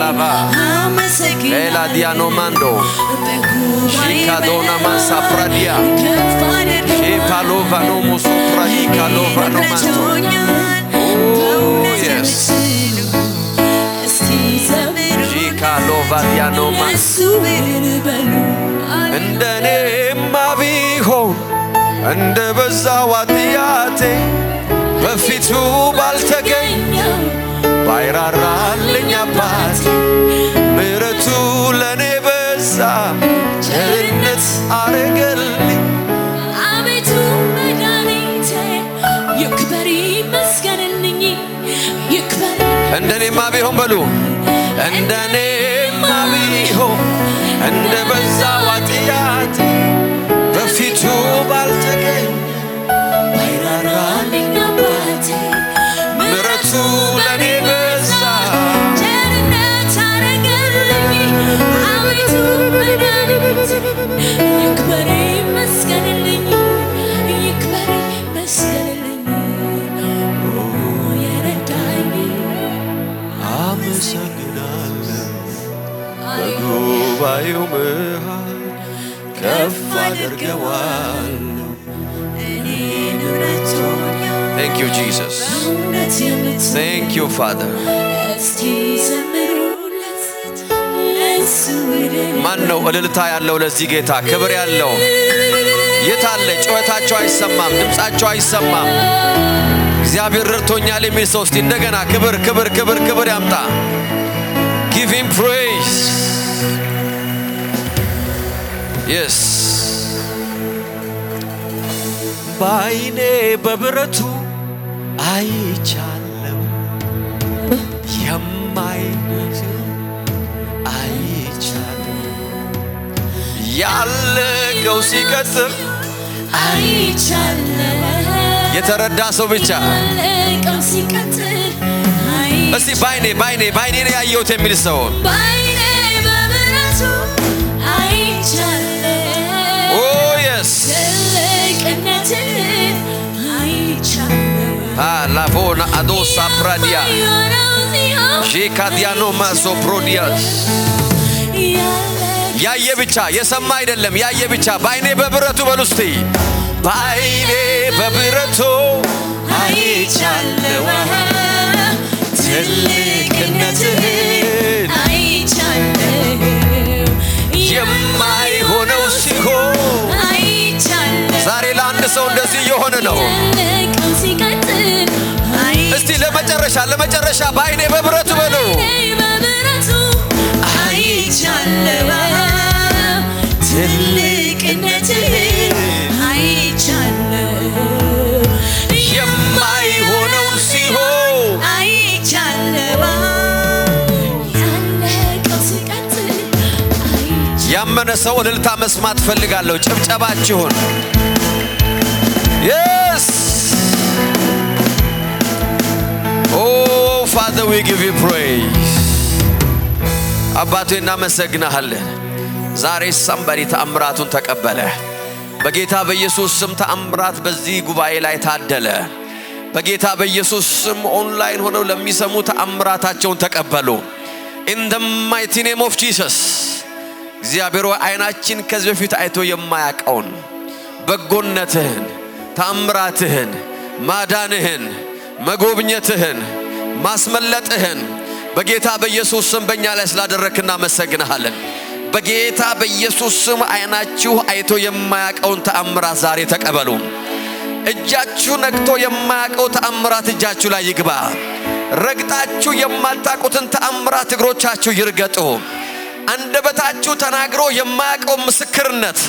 Lava Ela Diano Mando Shikadona Masa Pradia Shepalova no Musu Pradika Lova no Manto. Oh yes Shikalova Diano Masu Endane Maviho እንደ በዛው ኃጢአቴ በፊቱ ባልተገኘ ባይራራልኝ አባቴ ምሕረቱ ለኔ በዛ ቸርነት አረገልኝ አቤቱ መድኃኒቴ ይክበር ይመስገንልኝ ይክበር እንደኔማ ቢሆን በሉ እንደኔማ ቢሆን እንደ በዛው ኃጢአቴ በፊቱ ባልተገኘ ባይራራልኝ አባቴ ምሕረቱ ለኔ በዛ ቸርነት አረገልኝ አቤቱ መድኃኒቴ ይክበር ይመስገንልኝ ይክበር ይመስገንልኝ የረዳኝ አመሰግናለሁ በጉባኤው መሃል ከፍ አድርገዋለሁ እኔን ረድቶኛል Thank you Jesus Thank you Father ማን ነው እልልታ ያለው ለዚህ ጌታ ክብር ያለው የታለ ጩኸታቸው አይሰማም ድምጻቸው አይሰማም እግዚአብሔር ረድቶኛል የሚል ሰው እስቲ እንደገና ክብር ክብር ክብር ክብር ያምጣ Give him praise Yes ባይኔ በብረቱ አይቻለው የማይነስ አይቻለው ያለቀው ሲቀጥል አይቻለው የተረዳ ሰው ብቻ ያለቀው ሲቀጥል እስቲ ባይኔ ነው ያየሁት የሚል ሰው ባይኔ በብረቱ አይቻለው Oh yes la bona adosa pradia Shikadiano maso prodias ያየ ብቻ የሰማ አይደለም ያየ ብቻ ባይኔ በብረቱ በሉስቲ ባይኔ በብረቱ አይቻለው ትልቅነትህን አይቻለው የማይሆነው ሲሆን አይቻለው ዛሬ ለአንድ ሰው እንደዚህ የሆነ ነው እስቲ ለመጨረሻ ባይኔ በብረቱ በሉ አይቻለው ትልቅነትህን አይቻለው የማይሆነው ሲሆን አይቻለው ያለቀው ሲቀጥል ያመነ ሰው እልልታ መስማት ፈልጋለሁ ጭብጨባችሁን Yes Oh Father we give you praise አባቴ እናመሰግናለን ዛሬ somebody ተአምራቱን ተቀበለ በጌታ በኢየሱስ ስም ተአምራት በዚህ ጉባኤ ላይ ታደለ በጌታ በኢየሱስ ስም ኦንላይን ሆነው ለሚሰሙ ተአምራታቸውን ተቀበሉ In the mighty name of Jesus እግዚአብሔር አይናችን ከዚህ በፊት አይቶ የማያቀውን በጎነትህን ተአምራትህን ማዳንህን መጎብኘትህን ማስመለጥህን በጌታ በኢየሱስ ስም በእኛ ላይ ስላደረክና መሰግናለን በጌታ በኢየሱስ ስም አይናችሁ አይቶ የማያቀውን ተአምራት ዛሬ ተቀበሉ እጃችሁ ነክቶ የማያቀው ተአምራት እጃችሁ ላይ ይግባ ረግጣችሁ የማታቁትን ተአምራት እግሮቻችሁ ይርገጡ አንደበታችሁ ተናግሮ የማያቀው ምስክርነት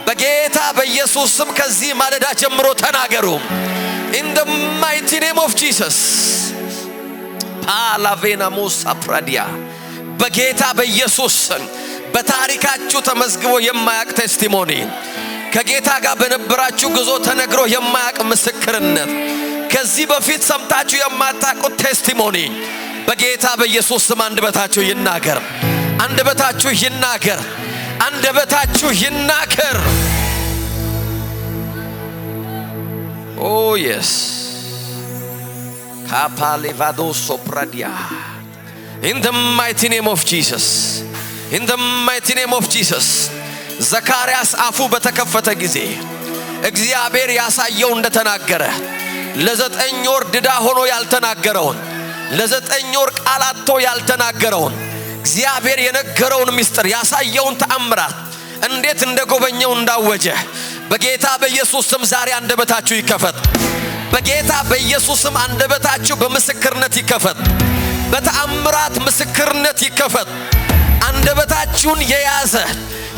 በጌታ በኢየሱስ ስም ከዚህ ማለዳ ጀምሮ ተናገሩ In the mighty name of Jesus Palavena Musa Pradia በጌታ በኢየሱስ ስም በታሪካችሁ ተመዝግቦ የማያቅ ቴስቲሞኒ ከጌታ ጋር በነበራችሁ ጉዞ ተነግሮ የማያቅ ምስክርነት ከዚህ በፊት ሰምታችሁ የማታቁት ቴስቲሞኒ በጌታ በኢየሱስ ስም አንደበታችሁ ይናገር አንደበታችሁ ይናገር አንደበታችሁ ይናገር Oh yes Kapalevado sopradia In the mighty name of Jesus. In the mighty name of Jesus. ዘካርያስ አፉ በተከፈተ ጊዜ እግዚአብሔር ያሳየው እንደተናገረ ለዘጠኝ ወር ድዳ ሆኖ ያልተናገረውን ለዘጠኝ ወር ቃላቶ ያልተናገረውን እግዚአብሔር የነገረውን ምስጢር ያሳየውን ተአምራት እንዴት እንደጎበኘው እንዳወጀ በጌታ በኢየሱስ ስም ዛሬ አንደበታችሁ ይከፈት። በጌታ በኢየሱስ ስም አንደበታችሁ በምስክርነት ይከፈት። በተአምራት ምስክርነት ይከፈት። አንደበታችሁን የያዘ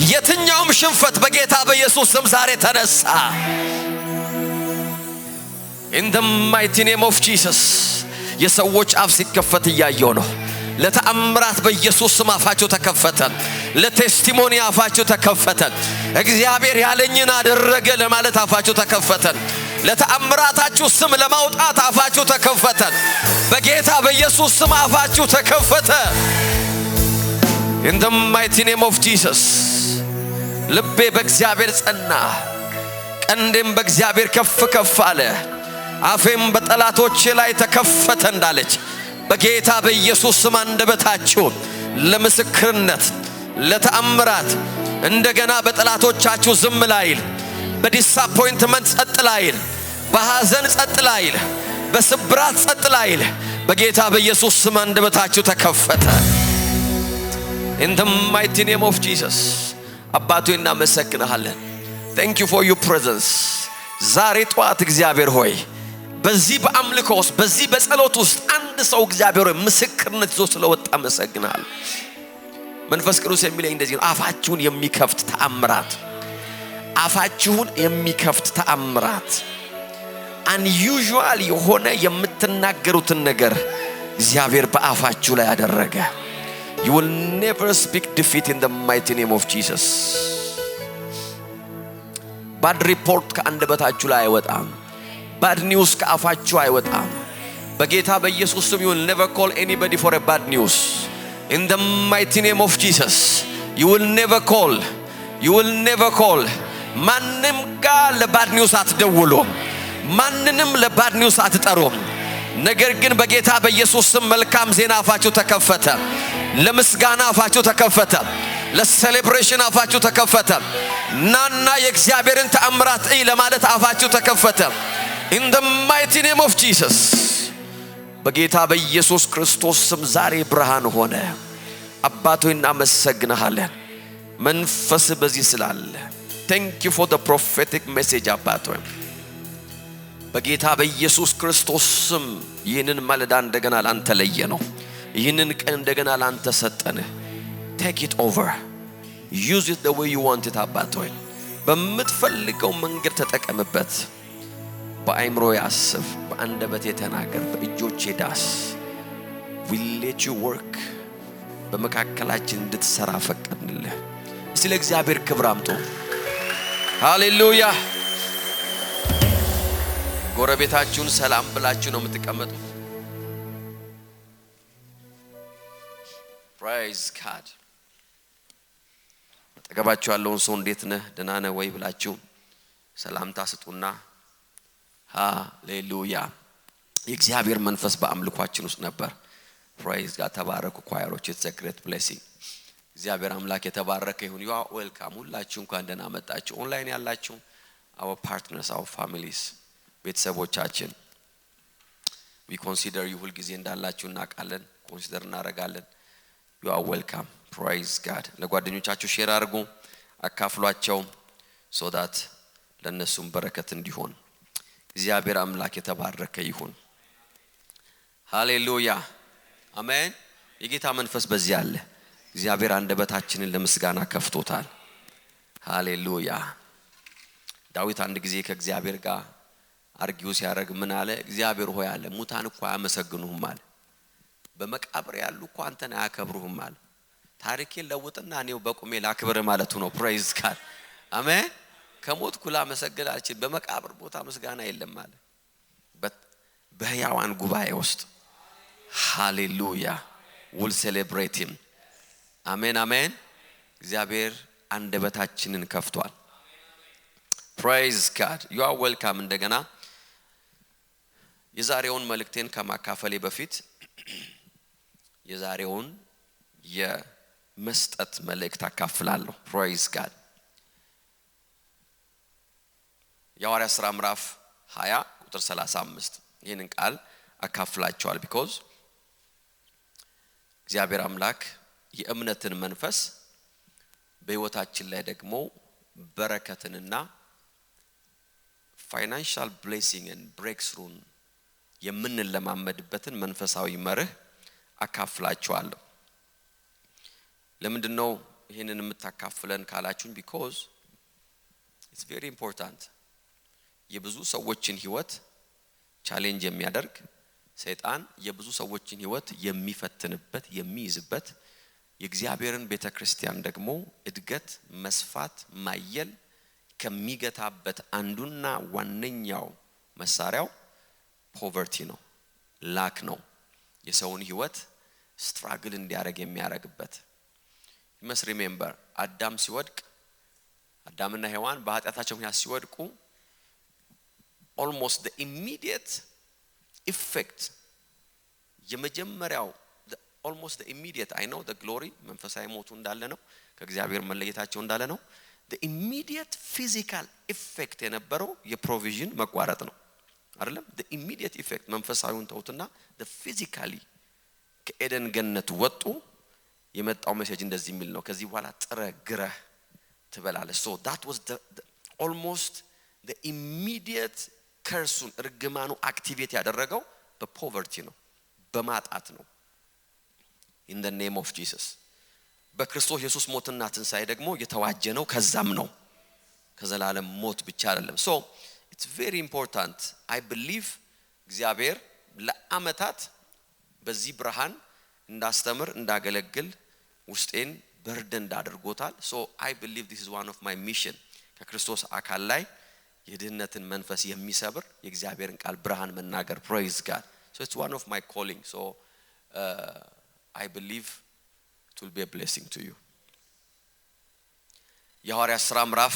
የትኛውም ሽንፈት በጌታ በኢየሱስ ስም ዛሬ ተነሳ። In the mighty name of Jesus. የሰዎች አፍ ሲከፈት ያያየው ነው። ለተአምራት በኢየሱስ ስም አፋቸው ተከፈተ። ለቴስቲሞኒ አፋቸው ተከፈተ። እግዚአብሔር ያለኝን አደረገ ለማለት አፋቸው ተከፈተ። ለተአምራታችሁ ስም ለማውጣት አፋችሁ ተከፈተ። በጌታ በኢየሱስ ስም አፋችሁ ተከፈተ። In the mighty name of Jesus. ልቤ በእግዚአብሔር ጸና፣ ቀንዴም በእግዚአብሔር ከፍ ከፍ አለ፣ አፌም በጠላቶቼ ላይ ተከፈተ እንዳለች በጌታ በኢየሱስ ስም አንደበታችሁ ለምስክርነት ለተአምራት እንደገና በጠላቶቻችሁ ዝም ላይል፣ በዲስአፖይንትመንት ጸጥ ላይል፣ በሐዘን ጸጥ ላይል፣ በስብራት ጸጥ ላይል በጌታ በኢየሱስ ስም አንደበታችሁ ተከፈተ። In the mighty name of Jesus. አባቱ እናመሰግናለን። Thank you for your presence. ዛሬ ጧት እግዚአብሔር ሆይ በዚህ በአምልኮ ውስጥ በዚህ በጸሎት ውስጥ አንድ ሰው እግዚአብሔር ሆይ ምስክርነት ይዞ ስለወጣ አመሰግናለሁ። መንፈስ ቅዱስ የሚለኝ እንደዚህ ነው፣ አፋችሁን የሚከፍት ተአምራት፣ አፋችሁን የሚከፍት ተአምራት፣ unusual የሆነ የምትናገሩትን ነገር እግዚአብሔር በአፋችሁ ላይ ያደረገ። You will never speak defeat in the mighty name of Jesus. Bad report ከአንደበታችሁ ላይ አይወጣም። Bad news ከአፋችሁ አይወጣም። በጌታ በኢየሱስ ስም you will never call anybody for a bad news. In the mighty name of Jesus. You will never call. You will never call. ማንንም ጋር ለባድ ኒውስ አትደውሉ። ማንንም ለባድ ኒውስ አትጠሩም። ነገር ግን በጌታ በኢየሱስ ስም መልካም ዜና አፋችሁ ተከፈተ። ለምስጋና አፋችሁ ተከፈተ። ለሴሌብሬሽን አፋችሁ ተከፈተ። ናና የእግዚአብሔርን ተአምራት ለማለት አፋችሁ ተከፈተ። In the mighty name of Jesus. በጌታ በኢየሱስ ክርስቶስ ስም ዛሬ ብርሃን ሆነ። አባቶይ እናመሰግናለን። መንፈስ በዚህ ስላለ Thank you for the prophetic message አባቶይ። በጌታ በኢየሱስ ክርስቶስ ስም ይህንን ማለዳ እንደገና ላንተ ለየ ነው። ይህንን ቀን እንደገና ላንተ ሰጠነ። Take it over. Use it the way you want it አባቶይ። በምትፈልገው መንገድ ተጠቀምበት። በአይምሮ ያስብ፣ በአንደበት የተናገር፣ በእጆች ዳስ። We let you work. በመካከላችን እንድትሰራ ፈቀድንልህ። እስቲ ለእግዚአብሔር ክብር አምጡ። ሃሌሉያ። ጎረቤታችሁን ሰላም ብላችሁ ነው የምትቀመጡት። Praise God. አጠገባችሁ ያለውን ሰው እንዴት ነህ ደህና ነህ ወይ ብላችሁ ሰላምታ ስጡና ሃሌሉያ። የእግዚአብሔር መንፈስ በአምልኳችን ውስጥ ነበር። Praise God. ተባረኩ ኳየሮች። It's a great blessing. እግዚአብሔር አምላክ የተባረከ ይሁን። You are welcome. ሁላችሁ እንኳን ደህና መጣችሁ። ኦንላይን ያላችሁ our partners, our families, ቤተሰቦቻችን we consider you ሁሉ ጊዜ እንዳላችሁ እናውቃለን። ኮንሲደር እናረጋለን። You are welcome. Praise God. ለጓደኞቻችሁ ሼር አድርጉ፣ አካፍሏቸው so that ለነሱም በረከት እንዲሆን። እግዚአብሔር አምላክ የተባረከ ይሁን። ሃሌሉያ አሜን። የጌታ መንፈስ በዚህ አለ። እግዚአብሔር አንደበታችንን ለምስጋና ከፍቶታል። ሃሌሉያ። ዳዊት አንድ ጊዜ ከእግዚአብሔር ጋር አርጊው ሲያደርግ ምን አለ? እግዚአብሔር ሆይ አለ ሙታን እኮ አያመሰግኑህም አለ፣ በመቃብር ያሉ እኮ አንተን አያከብሩህም አለ። ታሪኬን ለውጥና እኔው በቁሜ ላክብር ማለቱ ነው። ፕሬዝ ጋድ አሜን። ከሞትኩ ላመሰግን አልችልም። በመቃብር ቦታ ምስጋና የለም አለ፣ በሕያዋን ጉባኤ ውስጥ ሃሌሉያ we'll celebrate him. አሜን አሜን። እግዚአብሔር አንደበታችንን ከፍቷል። Praise God. You are welcome. እንደገና የዛሬውን መልእክቴን ከማካፈሌ በፊት የዛሬውን የመስጠት መልእክት አካፍላለሁ። ፕሬዝ ጋድ። የሐዋርያት ሥራ ምዕራፍ 20 ቁጥር 35 ይህንን ቃል አካፍላችኋል። because እግዚአብሔር አምላክ የእምነትን መንፈስ በሕይወታችን ላይ ደግሞ በረከትንና ፋይናንሻል ብሌሲንግ and breakthrough የምንለማመድበትን መንፈሳዊ መርህ አካፍላችኋለሁ። ለምንድነው ይሄንን የምታካፍለን ካላችሁን because it's very important። የብዙ ሰዎችን ህይወት ቻሌንጅ የሚያደርግ ሰይጣን የብዙ ሰዎችን ህይወት የሚፈትንበት የሚይዝበት የእግዚአብሔርን ቤተክርስቲያን ደግሞ እድገት መስፋት ማየል ከሚገታበት አንዱና ዋነኛው መሳሪያው ፖቨርቲ ነው፣ ላክ ነው። የሰውን ህይወት ስትራግል እንዲያደርግ የሚያደርግበት you must remember አዳም ሲወድቅ አዳምና ሔዋን በኃጢአታቸው ምክንያት ሲወድቁ almost the immediate effect የመጀመሪያው almost the immediate I know the glory መንፈሳዊ ሞቱ እንዳለ ነው ከእግዚአብሔር መለየታቸው እንዳለ ነው the immediate physical effect የነበረው የፕሮቪዥን መቋረጥ ነው አይደለም the immediate effect መንፈሳዊውን ተውትና the physically ከኤደን ገነት ወጡ የመጣው ሜሴጅ እንደዚህ የሚል ነው ከዚህ በኋላ ጥረ ግረህ ትበላለህ so that was the almost the immediate curse እርግማኑ አክቲቬት ያደረገው በፖቨርቲ ነው በማጣት ነው in the name of Jesus በክርስቶስ ኢየሱስ ሞትና ትንሳኤ ደግሞ የተዋጀነው ከዛም ነው ከዘላለም ሞት ብቻ አይደለም so it's very important I believe እግዚአብሔር ለአመታት በዚህ ብርሃን እንዳስተምር እንዳገለግል ውስጤን በርደን እንዳደርጎታል so I believe this is one of my mission ከክርስቶስ አካል ላይ የድህነትን መንፈስ የሚሰብር የእግዚአብሔርን ቃል ብርሃን መናገር praise God so it's one of my calling so I believe it will be a blessing to you የሐዋርያት ሥራ ምዕራፍ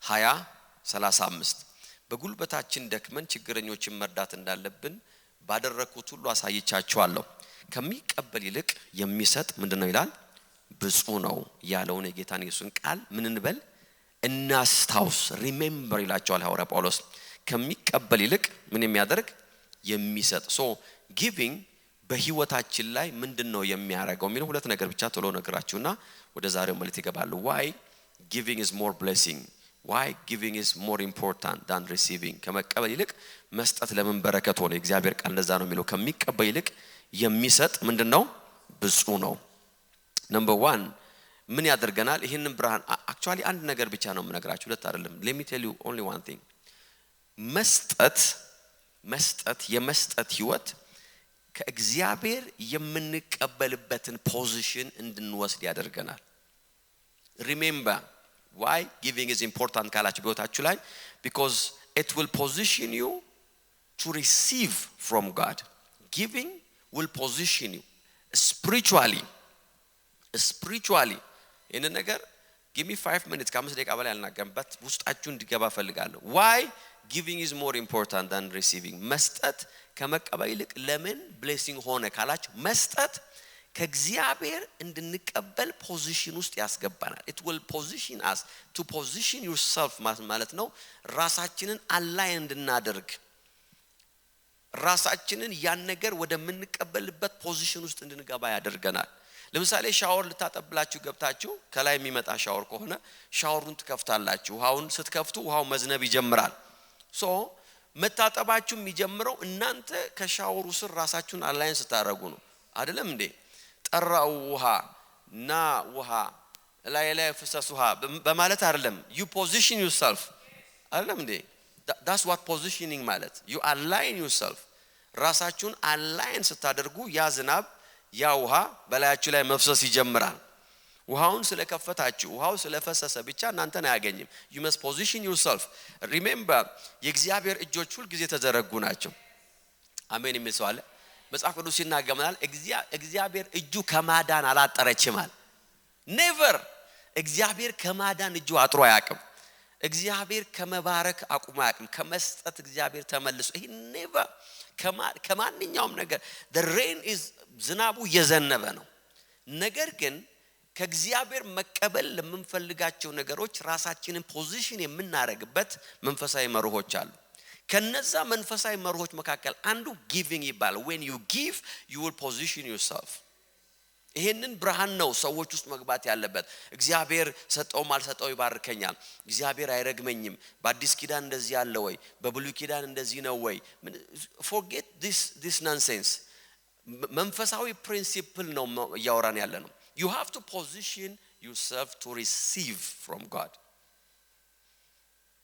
20:35 በጉልበታችን ደክመን ችግረኞችን መርዳት እንዳለብን ባደረኩት ሁሉ አሳይቻችኋለሁ ከሚቀበል ይልቅ የሚሰጥ ምንድነው ይላል ብፁዕ ነው ያለውን የጌታን ኢየሱስን ቃል ምን እንበል እናስታውስ ሪሜምበር ይላቸዋል ሐዋርያ ጳውሎስ ከሚቀበል ይልቅ ምን የሚያደርግ የሚሰጥ so giving በህይወታችን ላይ ምንድነው የሚያደርገው የሚለው ሁለት ነገር ብቻ ቶሎ ነግራችሁና ወደ ዛሬው መልእክት ይገባሉ why giving is more blessing why giving is more important than receiving ከመቀበል ይልቅ መስጠት ለምን በረከት ሆነ እግዚአብሔር ቃል እንደዛ ነው የሚለው ከሚቀበል ይልቅ የሚሰጥ ምንድነው ብፁዕ ነው number 1 ምን ያደርገናል ይሄንን ብርሃን actually አንድ ነገር ብቻ ነው የምነግራችሁ ሁለት አይደለም let me tell you only one thing መስጠት የመስጠት ህይወት ከእግዚአብሔር የምንቀበልበትን ፖዚሽን እንድንወስድ ያደርገናል remember why giving is important ካላችሁ በህይወታችሁ ላይ because it will position you to receive from God giving will position you spiritually in a ነገር give me 5 minutes ከ5 ደቂቃ በላይ አልናገርበት ውስጣችሁ እንዲገባ ፈልጋለሁ why giving is more important than receiving መስጠት ከመቀበል ይልቅ ለምን blessing ሆነ ካላችሁ መስጠት ከእግዚአብሔር እንድንቀበል ፖዚሽን ውስጥ ያስገባናል it will position us to position yourself ማለት ነው ራሳችንን አላይን እንድናደርግ ራሳችንን ያን ነገር ወደምንቀበልበት ፖዚሽን ውስጥ እንድንገባ ያደርገናል ለምሳሌ ሻወር ልታጠብላችሁ ገብታችሁ ከላይ የሚመጣ ሻወር ከሆነ ሻወሩን ትከፍታላችሁ ውሃውን ስትከፍቱ ውሃው መዝነብ ይጀምራል so መታጠባችሁ የሚጀምረው እናንተ ከሻወሩ ስር ራሳችሁን አላይን ስታረጉ ነው አይደለም እንዴ ጠራው ውሃ ላይ ፍሰስ ውሃ በማለት አይደለም you position yourself አይደለም እንዴ that's what positioning ማለት you align yourself ራሳችሁን አላይን ስታደርጉ ያ ዝናብ ያ ውሃ በላያችሁ ላይ መፍሰስ ይጀምራል ውሃውን ስለከፈታችሁ ውሃው ስለፈሰሰ ብቻ እናንተን አያገኝም you must position yourself remember የእግዚአብሔር እጆች ሁሉ ጊዜ ተዘረጉ ናቸው አሜን የሚሰዋለ መጽሐፍ ቅዱስ ይናገራል እግዚአብሔር እጁ ከማዳን አላጠረችማል never እግዚአብሔር ከማዳን እጁ አጥሮ አያውቅም እግዚአብሔር ከመባረክ አቁሞ አያውቅም ከመስጠት እግዚአብሔር ተመልሶ ይሄ never ከማንኛውም ነገር the rain is ዝናቡ እየዘነበ ነው ነገር ግን ከእግዚአብሔር መቀበል ለምንፈልጋቸው ነገሮች ራሳችንን ፖዚሽን የምናረግበት መንፈሳዊ መርሆች አሉ ከነዛ መንፈሳዊ መርሆች መካከል አንዱ giving ይባላል when you give you will position yourself ይሄንን ብርሃን ነው ሰዎች ውስጥ መግባት ያለበት እግዚአብሔር ሰጠው ማልሰጠው ይባርከኛል እግዚአብሔር አይረግመኝም በአዲስ ኪዳን እንደዚህ ያለ ወይ በብሉይ ኪዳን እንደዚህ ነው ወይ forget this nonsense መንፈሳዊ ፕሪንሲፕል ነው ያወራን ያለ ነው you have to position yourself to receive from God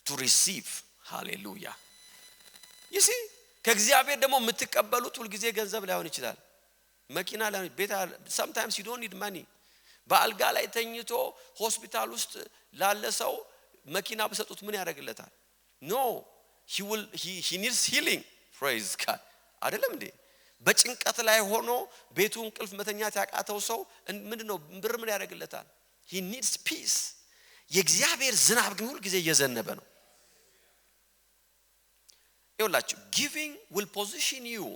to receive hallelujah you see ከእግዚአብሔር ደግሞ የምትቀበሉት ሁሉ ጊዜ ገንዘብ ላይሆን ይችላል መኪና ላይ ቤት sometimes you don't need money በአልጋ ላይ ተኝቶ ሆስፒታል ውስጥ ላለ ሰው መኪና በሰጡት ምን ያደርግለታል no he needs healing praise God አይደለም እንዴ በጭንቀት ላይ ሆኖ ቤቱ እንቅልፍ መተኛት ያቃተው ሰው ምንድነው ብር ምን ያደርግለታል he needs peace የእግዚአብሔር ዝናብ ግን ሁሉ ጊዜ እየዘነበ ነው ይኸውላችሁ giving will position you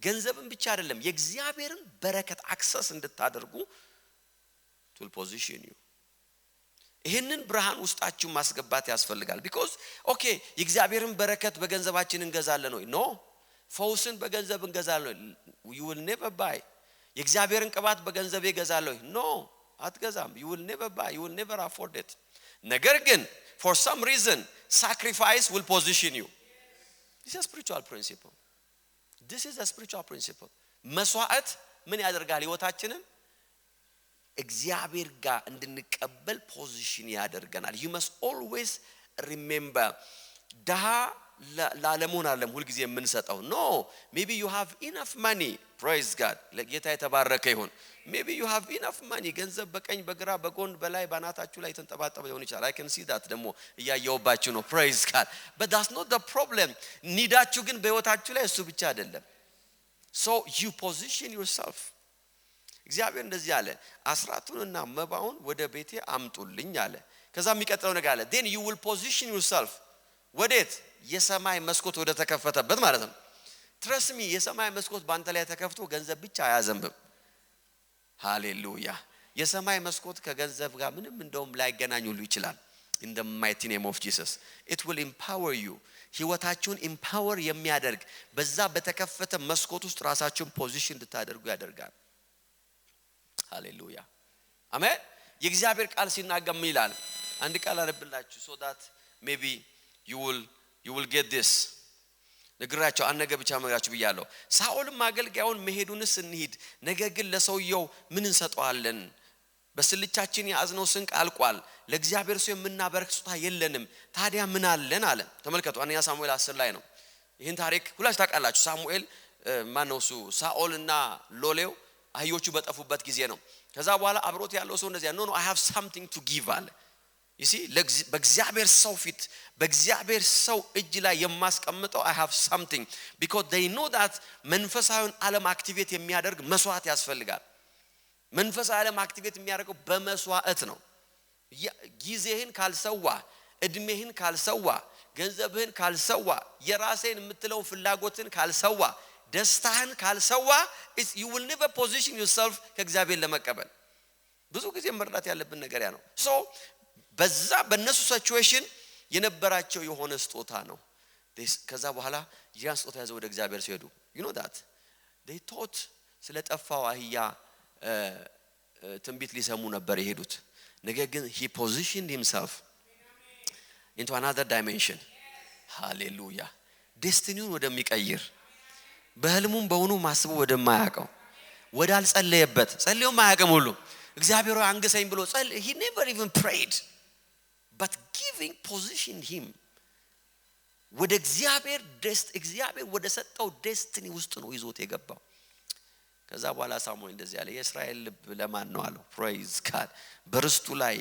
ገንዘብን ብቻ አይደለም የእግዚአብሔርን በረከት አክሰስ እንድታደርጉ to position you ይሄንን ብርሃን ውስጣችሁ ማስገባት ያስፈልጋል because okay የእግዚአብሔርን በረከት በገንዘባችን እንገዛለን ወይ no ፈውስን በገንዘብ እንገዛለን you will never buy የእግዚአብሔርን ቅባት በገንዘብ ይገዛል ወይ no አትገዛም you will never buy you will never afford it ነገር ግን for some reason sacrifice will position you this is a spiritual principle this is a spiritual principle መስዋዕት ምን ያደርጋል ህይወታችንን እግዚአብሔር ጋር እንድንቀበል ፖዚሽን ያደርገናል you must always remember ዳሃ ለዓለሙን ዓለም ሁሉ ጊዜ የምንሰጠው no maybe you have enough money praise God ለጌታ የተባረከ ይሁን maybe you have enough money ገንዘብ በቀኝ በግራ በጎን በላይ ባናታችሁ ላይ ተንጠባጠበ ሊሆን ይችላል I can see that ደግሞ እያየውባችሁ ነው praise God but that's not the problem ኒዳችሁ ግን በህይወታችሁ ላይ እሱ ብቻ አይደለም so you position yourself እግዚአብሔር እንደዚህ አለ አስራቱንና መባውን ወደ ቤቴ አምጡልኝ አለ ከዛ የሚቀጥለው ነገር አለ then you will position yourself ወዴት የሰማይ መስኮት ወደ ተከፈተበት ማለት ነው trust me የሰማይ መስኮት ባንተ ላይ ተከፍቶ ገንዘብ ብቻ አያዘንብም ሃሌሉያ የሰማይ መስኮት ከገንዘብ ጋር ምንም እንደውም ላይገናኝ ሁሉ ይችላል in the mighty name of Jesus it will empower you ህይወታችሁን empower የሚያደርግ በዛ በተከፈተ መስኮት ውስጥ ራሳችሁን ፖዚሽን እንድታደርጉ ያደርጋል ሃሌሉያ አሜን የእግዚአብሔር ቃል ሲናገር ምን ይላል አንድ ቃል አነብላችሁ so that maybe you will get this ነግራቸው አነገ ብቻ መግራችሁ ብያለሁ ሳኦልም አገልጋዩን መሄዱንስ እንሂድ ነገር ግን ለሰውየው ምን እንሰጠዋለን በስልቻችን ያዝነው ስንቅ አልቋል ለእግዚአብሔር ሰው የምናበረክ ስጦታ የለንም ታዲያ ምን አለን አለ ተመልከቱ አንደኛ ሳሙኤል 10 ላይ ነው ይሄን ታሪክ ሁላችሁ ታውቃላችሁ ሳሙኤል ማነው እሱ ሳኦልና ሎሌው አህዮቹ በጠፉበት ጊዜ ነው ከዛ በኋላ አብሮት ያለው ሰው እንደዚህ no I have something to give አለ you see በእግዚአብሔር ሰው ፊት በእግዚአብሔር ሰው እጅ ላይ የማስቀምጠው I have something because they know that መንፈሳዊውን ዓለም አክቲቬት የሚያደርግ መስዋዕት ያስፈልጋል መንፈሳዊ ዓለም አክቲቬት የሚያደርገው በመስዋዕት ነው ጊዜህን ካልሰዋ እድሜህን ካልሰዋ ገንዘብህን ካልሰዋ የራስህን የምትለው ፍላጎትን ካልሰዋ ደስታህን ካልሰዋ you will never position yourself ከእግዚአብሔር ለመቀበል ብዙ ጊዜ መርዳት ያለብን ነገር ያ ነው so በዛ በነሱ ሲቹዌሽን የነበራቸው የሆነ ስጦታ ነው ከዛ በኋላ ያን ስጦታ ያዘው ወደ እግዚአብሔር ሲሄዱ you know that they thought ስለጠፋው አህያ ትንቢት ሊሰሙ ነበር የሄዱት ነገር ግን he positioned himself into another dimension hallelujah destiny-ውን ወደሚቀይር በህልሙም በእውኑ ማስቡ ወደማያቀው ወዳልጸለየበት ጸልዮ ማያቀም ሁሉ እግዚአብሔር ሆይ አንገሰኝ ብሎ he never even prayed but giving positioned him ወደ እግዚአብሔር ወደ ሰጠው destiny ውስጥ ነው ይዞት የገባው ከዛ በኋላ ሳሙኤል እንደዚህ ያለ የእስራኤል ልብ ለማን ነው አለው praise God በርስቱ ላይ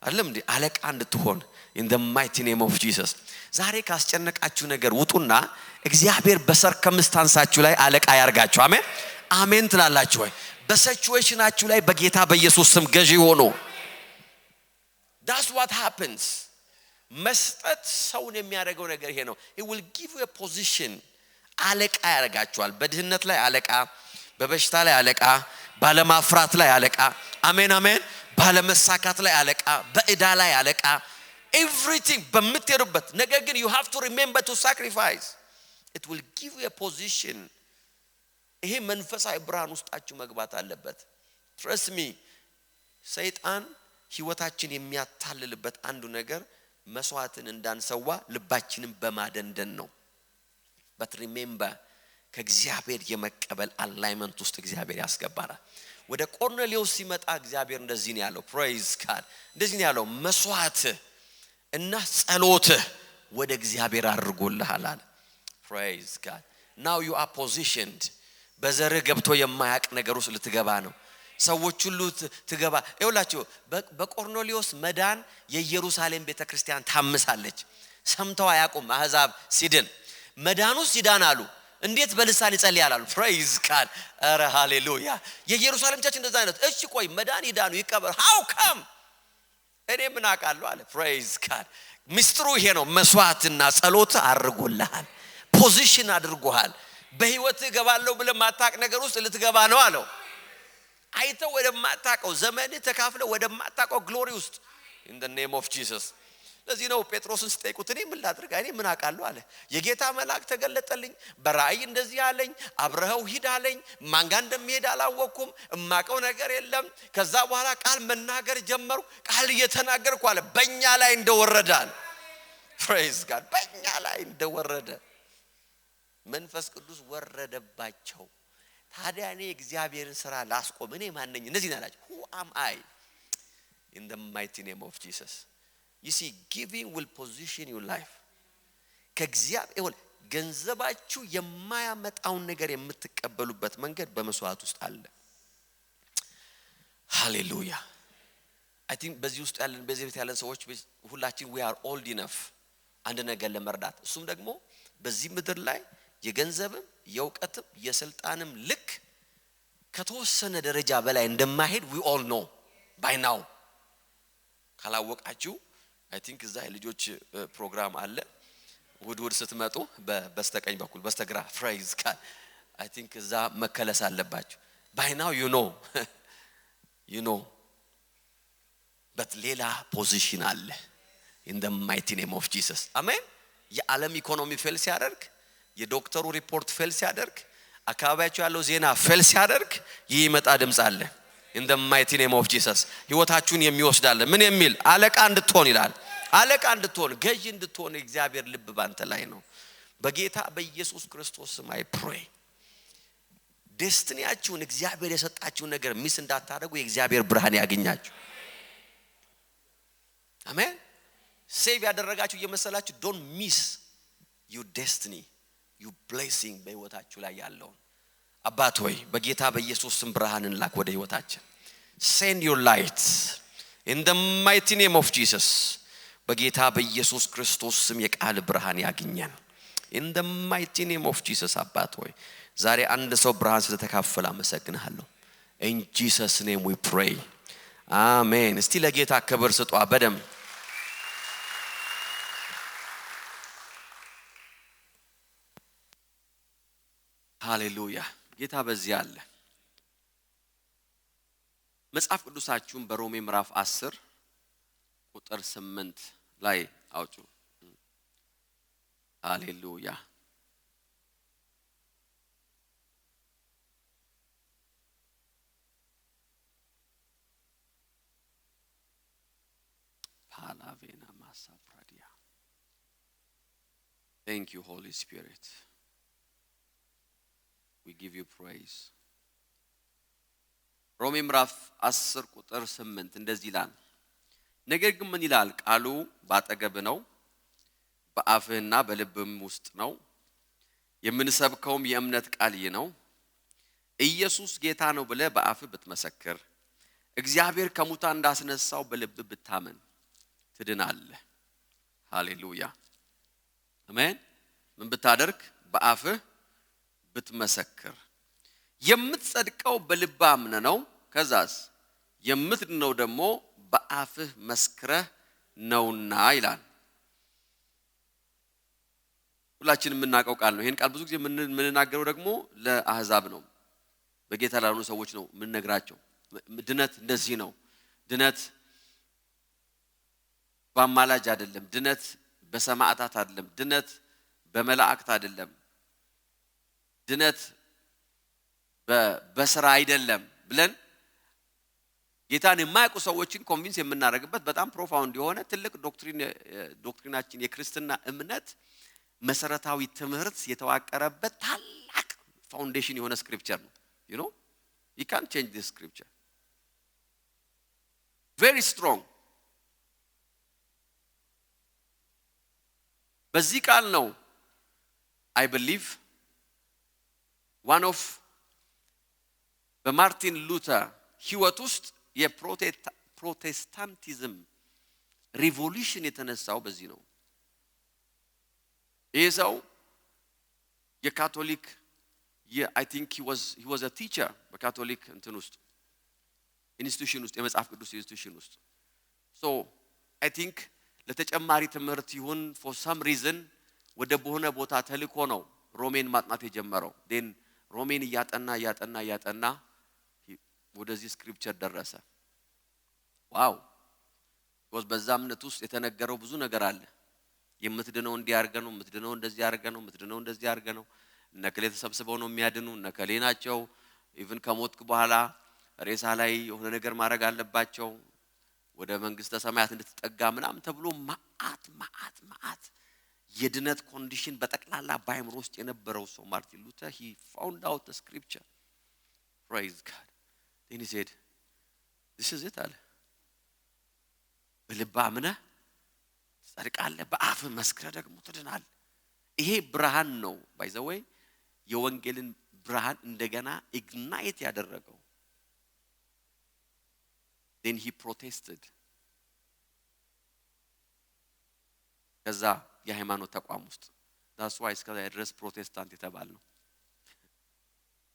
አይደለም እንዴ አለቃ እንድትሆን in the mighty name of Jesus ዛሬ ካስጨነቃችሁ ነገር ውጡና እግዚአብሔር በሰርከምስታንሳችሁ ላይ አለቃ ያርጋችሁ አሜን አሜን ትላላችሁ ወይ በሲቹዌሽናችሁ ላይ በጌታ በኢየሱስ ስም ገዢ ሆኖ that's what happens መስጠት ሰውን የሚያደርገው ነገር ይሄ ነው it will give you a position አለቃ ያደርጋችኋል። በድህነት ላይ አለቃ፣ በበሽታ ላይ አለቃ፣ ባለማፍራት ላይ አለቃ፣ አሜን አሜን፣ ባለመሳካት ላይ አለቃ፣ በእዳ ላይ አለቃ፣ everything በምትሄዱበት ነገር ግን you have to remember to sacrifice. It will give you a position. ይሄ መንፈሳዊ ብርሃን ውስጣችሁ መግባት አለበት። trust me, ሰይጣን ህይወታችን የሚያታልልበት አንዱ ነገር መስዋዕትን እንዳንሰዋ ልባችንን በማደንደን ነው። but remember ከእግዚአብሔር የመቀበል አላይመንት ውስጥ እግዚአብሔር ያስገባናል። ወደ ቆርኔሌዎስ ሲመጣ እግዚአብሔር እንደዚህ ነው ያለው። praise God። እንደዚህ ነው ያለው፣ መስዋዕት እና ጸሎት ወደ እግዚአብሔር አድርጎልሃል አለ። praise God. now you are positioned። በዘርህ ገብቶ የማያቅ ነገር ውስጥ ልትገባ ነው። ሰዎች ሁሉ ትገባ ይውላችሁ። በቆርኔሌዎስ መዳን የኢየሩሳሌም ቤተክርስቲያን ታምሳለች። ሰምተው አያውቁም። አህዛብ ሲድን መዳኑ ሲዳን አሉ። እንዴት በልሳን ይጸልያል አሉ። praise God። ኧረ ሃሌሉያ። የኢየሩሳሌም ቸርች እንደዛ አይነት እሺ ቆይ መዳን ይዳኑ ይቀበል how come እኔ ምን አውቃለሁ አለ። praise God። ሚስጥሩ ይሄ ነው። መስዋዕትና ጸሎት አድርጎልሃል፣ ፖዚሽን አድርጎሃል። በህይወት ገባለሁ ብለህ ማታቅ ነገር ውስጥ ልትገባ ነው አለው። አይተው ወደ ማታቀው ዘመን ተካፍለው ወደ ማታቀው ግሎሪ ውስጥ in the name of Jesus። ለዚህ ነው ጴጥሮስን ሲጠይቁት እኔ ምን ላድርግ እኔ ምን አውቃለሁ አለ። የጌታ መልአክ ተገለጠልኝ፣ በራእይ እንደዚህ አለኝ፣ አብረኸው ሂድ አለኝ። ማን ጋር እንደሚሄድ አላወቅኩም፣ እማቀው ነገር የለም። ከዛ በኋላ ቃል መናገር ጀመሩ። ቃል እየተናገርኩ አለ በእኛ ላይ እንደወረደ አለ። praise God። በእኛ ላይ እንደወረደ መንፈስ ቅዱስ ወረደባቸው። ታዲያ እኔ እግዚአብሔርን ሥራ ላስቆም እኔ ማን ነኝ? እነዚህ ናቸው who am I in the mighty name of Jesus። you see giving will position your life። ከእግዚአብሔር ገንዘባችሁ የማያመጣውን ነገር የምትቀበሉበት መንገድ በመስዋዕት ውስጥ አለ። ሃሌሉያ። I think በዚህ ውስጥ ያለን በዚህ ቤት ያለን ሰዎች ሁላችን we are old enough አንድ ነገር ለመርዳት እሱም ደግሞ በዚህ ምድር ላይ የገንዘብም የእውቀትም የስልጣንም ልክ ከተወሰነ ደረጃ በላይ እንደማይሄድ we all know by now። ካላወቃችሁ I think እዛ የልጆች ፕሮግራም አለ ውድ ስትመጡ በስተቀኝ በኩል በስተግራ praise God I think እዛ መከለስ አለባችሁ by now you know but ሌላ ፖዚሽን አለ in the mighty name of Jesus አሜን። የዓለም ኢኮኖሚ ፌል ሲያደርግ የዶክተሩ ሪፖርት ፌል ሲያደርግ አካባቢያችሁ ያለው ዜና ፌል ሲያደርግ ይመጣ ድምጽ አለ in the mighty name of Jesus። ህይወታችሁን የሚወስዳል ምን የሚል አለቃ እንድትሆን ይላል። አለቃ እንድትሆን ገዢ እንድትሆን እግዚአብሔር ልብ ባንተ ላይ ነው። በጌታ በኢየሱስ ክርስቶስ ስም I pray ዴስቲኒያችሁን እግዚአብሔር የሰጣችሁን ነገር ሚስ እንዳታደርጉ የእግዚአብሔር ብርሃን ያገኛችሁ። አሜን። ሴቭ ያደረጋችሁ እየመሰላችሁ don't miss your destiny, your blessing በህይወታችሁ ላይ ያለው አባት ሆይ በጌታ በኢየሱስ ስም ብርሃንን ላክ ወደ ህይወታችን። send your light in the mighty name of Jesus። በጌታ በኢየሱስ ክርስቶስ ስም የቃል ብርሃን ያገኘን in the mighty name of Jesus። አባት ሆይ ዛሬ አንድ ሰው ብርሃን ስለተካፈለ አመሰግናለሁ። in Jesus name we pray አሜን። እስቲ ለጌታ ክብር ስጡ በደም ሃሌሉያ። ጌታ በዚህ አለ። መጽሐፍ ቅዱሳችሁን በሮሜ ምዕራፍ 10 ቁጥር 8 ላይ አውጡ። ሃሌሉያ። ፓላቬና ማሳፕራዲያ Thank you Holy Spirit. We give you praise. ሮሜ ምዕራፍ 10 ቁጥር 8 እንደዚህ ይላል። ነገር ግን ምን ይላል? ቃሉ ባጠገብ ነው በአፍህና በልብም ውስጥ ነው። የምንሰብከውም የእምነት ቃል ይህ ነው። ኢየሱስ ጌታ ነው ብለህ በአፍህ ብትመሰክር እግዚአብሔር ከሙታን እንዳስነሳው በልብህ ብታመን ትድናለህ። ሃሌሉያ አሜን። ምን ብታደርግ? በአፍህ ብትመሰክር። የምትጸድቀው በልብህ አምነህ ነው። ከዛስ የምትድነው ደግሞ በአፍህ መስክረህ ነውና ይላል። ሁላችንም የምናውቀው ቃል ነው። ይሄን ቃል ብዙ ጊዜ የምንናገረው ደግሞ ለአህዛብ ነው፣ በጌታ ላልሆኑ ሰዎች ነው የምንነግራቸው። ድነት እንደዚህ ነው። ድነት በአማላጅ አይደለም፣ ድነት በሰማዕታት አይደለም፣ ድነት በመላእክት አይደለም፣ ድነት በስራ አይደለም ብለን ጌታን የማያውቁ ሰዎችን ኮንቪንስ የምናደርግበት በጣም ፕሮፋውንድ የሆነ ትልቅ ዶክትሪናችን የክርስትና እምነት መሰረታዊ ትምህርት የተዋቀረበት ታላቅ ፋውንዴሽን የሆነ ስክሪፕቸር ነው። you know you can't change this scripture, very strong. በዚህ ቃል ነው I believe one of በማርቲን ሉተር ህይወት ውስጥ የፕሮቴስታንቲዝም ሪቮሉሽን የተነሳው በዚህ ነው። ይህ ሰው የካቶሊክ I think he was a teacher በካቶሊክ እንትን ውስጥ ኢንስቲትዩሽን ውስጥ የመጽሐፍ ቅዱስ ኢንስቲትዩሽን ውስጥ so I think ለተጨማሪ ትምህርት ይሁን for some reason ወደ በሆነ ቦታ ተልኮ ነው ሮሜን ማጥናት የጀመረው። then ሮሜን ያጠና ወደዚህ ስክሪፕቸር ደረሰ። ዋው because በዛ እምነት ውስጥ የተነገረው ብዙ ነገር አለ። የምትድነው እንዲያርገ ነው፣ የምትድነው እንደዚህ ያርገ ነው፣ የምትድነው እንደዚህ ያርገ ነው። እነከሌ ተሰብስበው ነው የሚያድኑ፣ እነከሌ ናቸው ኢቭን ከሞትክ በኋላ ሬሳ ላይ የሆነ ነገር ማድረግ አለባቸው ወደ መንግስተ ሰማያት እንድትጠጋ ምናምን ተብሎ ማአት የድነት ኮንዲሽን በጠቅላላ ባይምሮ ውስጥ የነበረው ሰው ማርቲን ሉተር he found out the scripture. Praise God. Then he said this is it አለ። በልብ አምነህ ጸድቃለህ፣ በአፍ መስክረህ ደግሞ ትድናለህ። ይሄ ብርሃን ነው by the way የወንጌልን ብርሃን እንደገና ኢግናይት ያደረገው። then he protested ከዛ የሃይማኖት ተቋም ውስጥ that's why እስከ ድረስ ፕሮቴስታንት የተባልነው።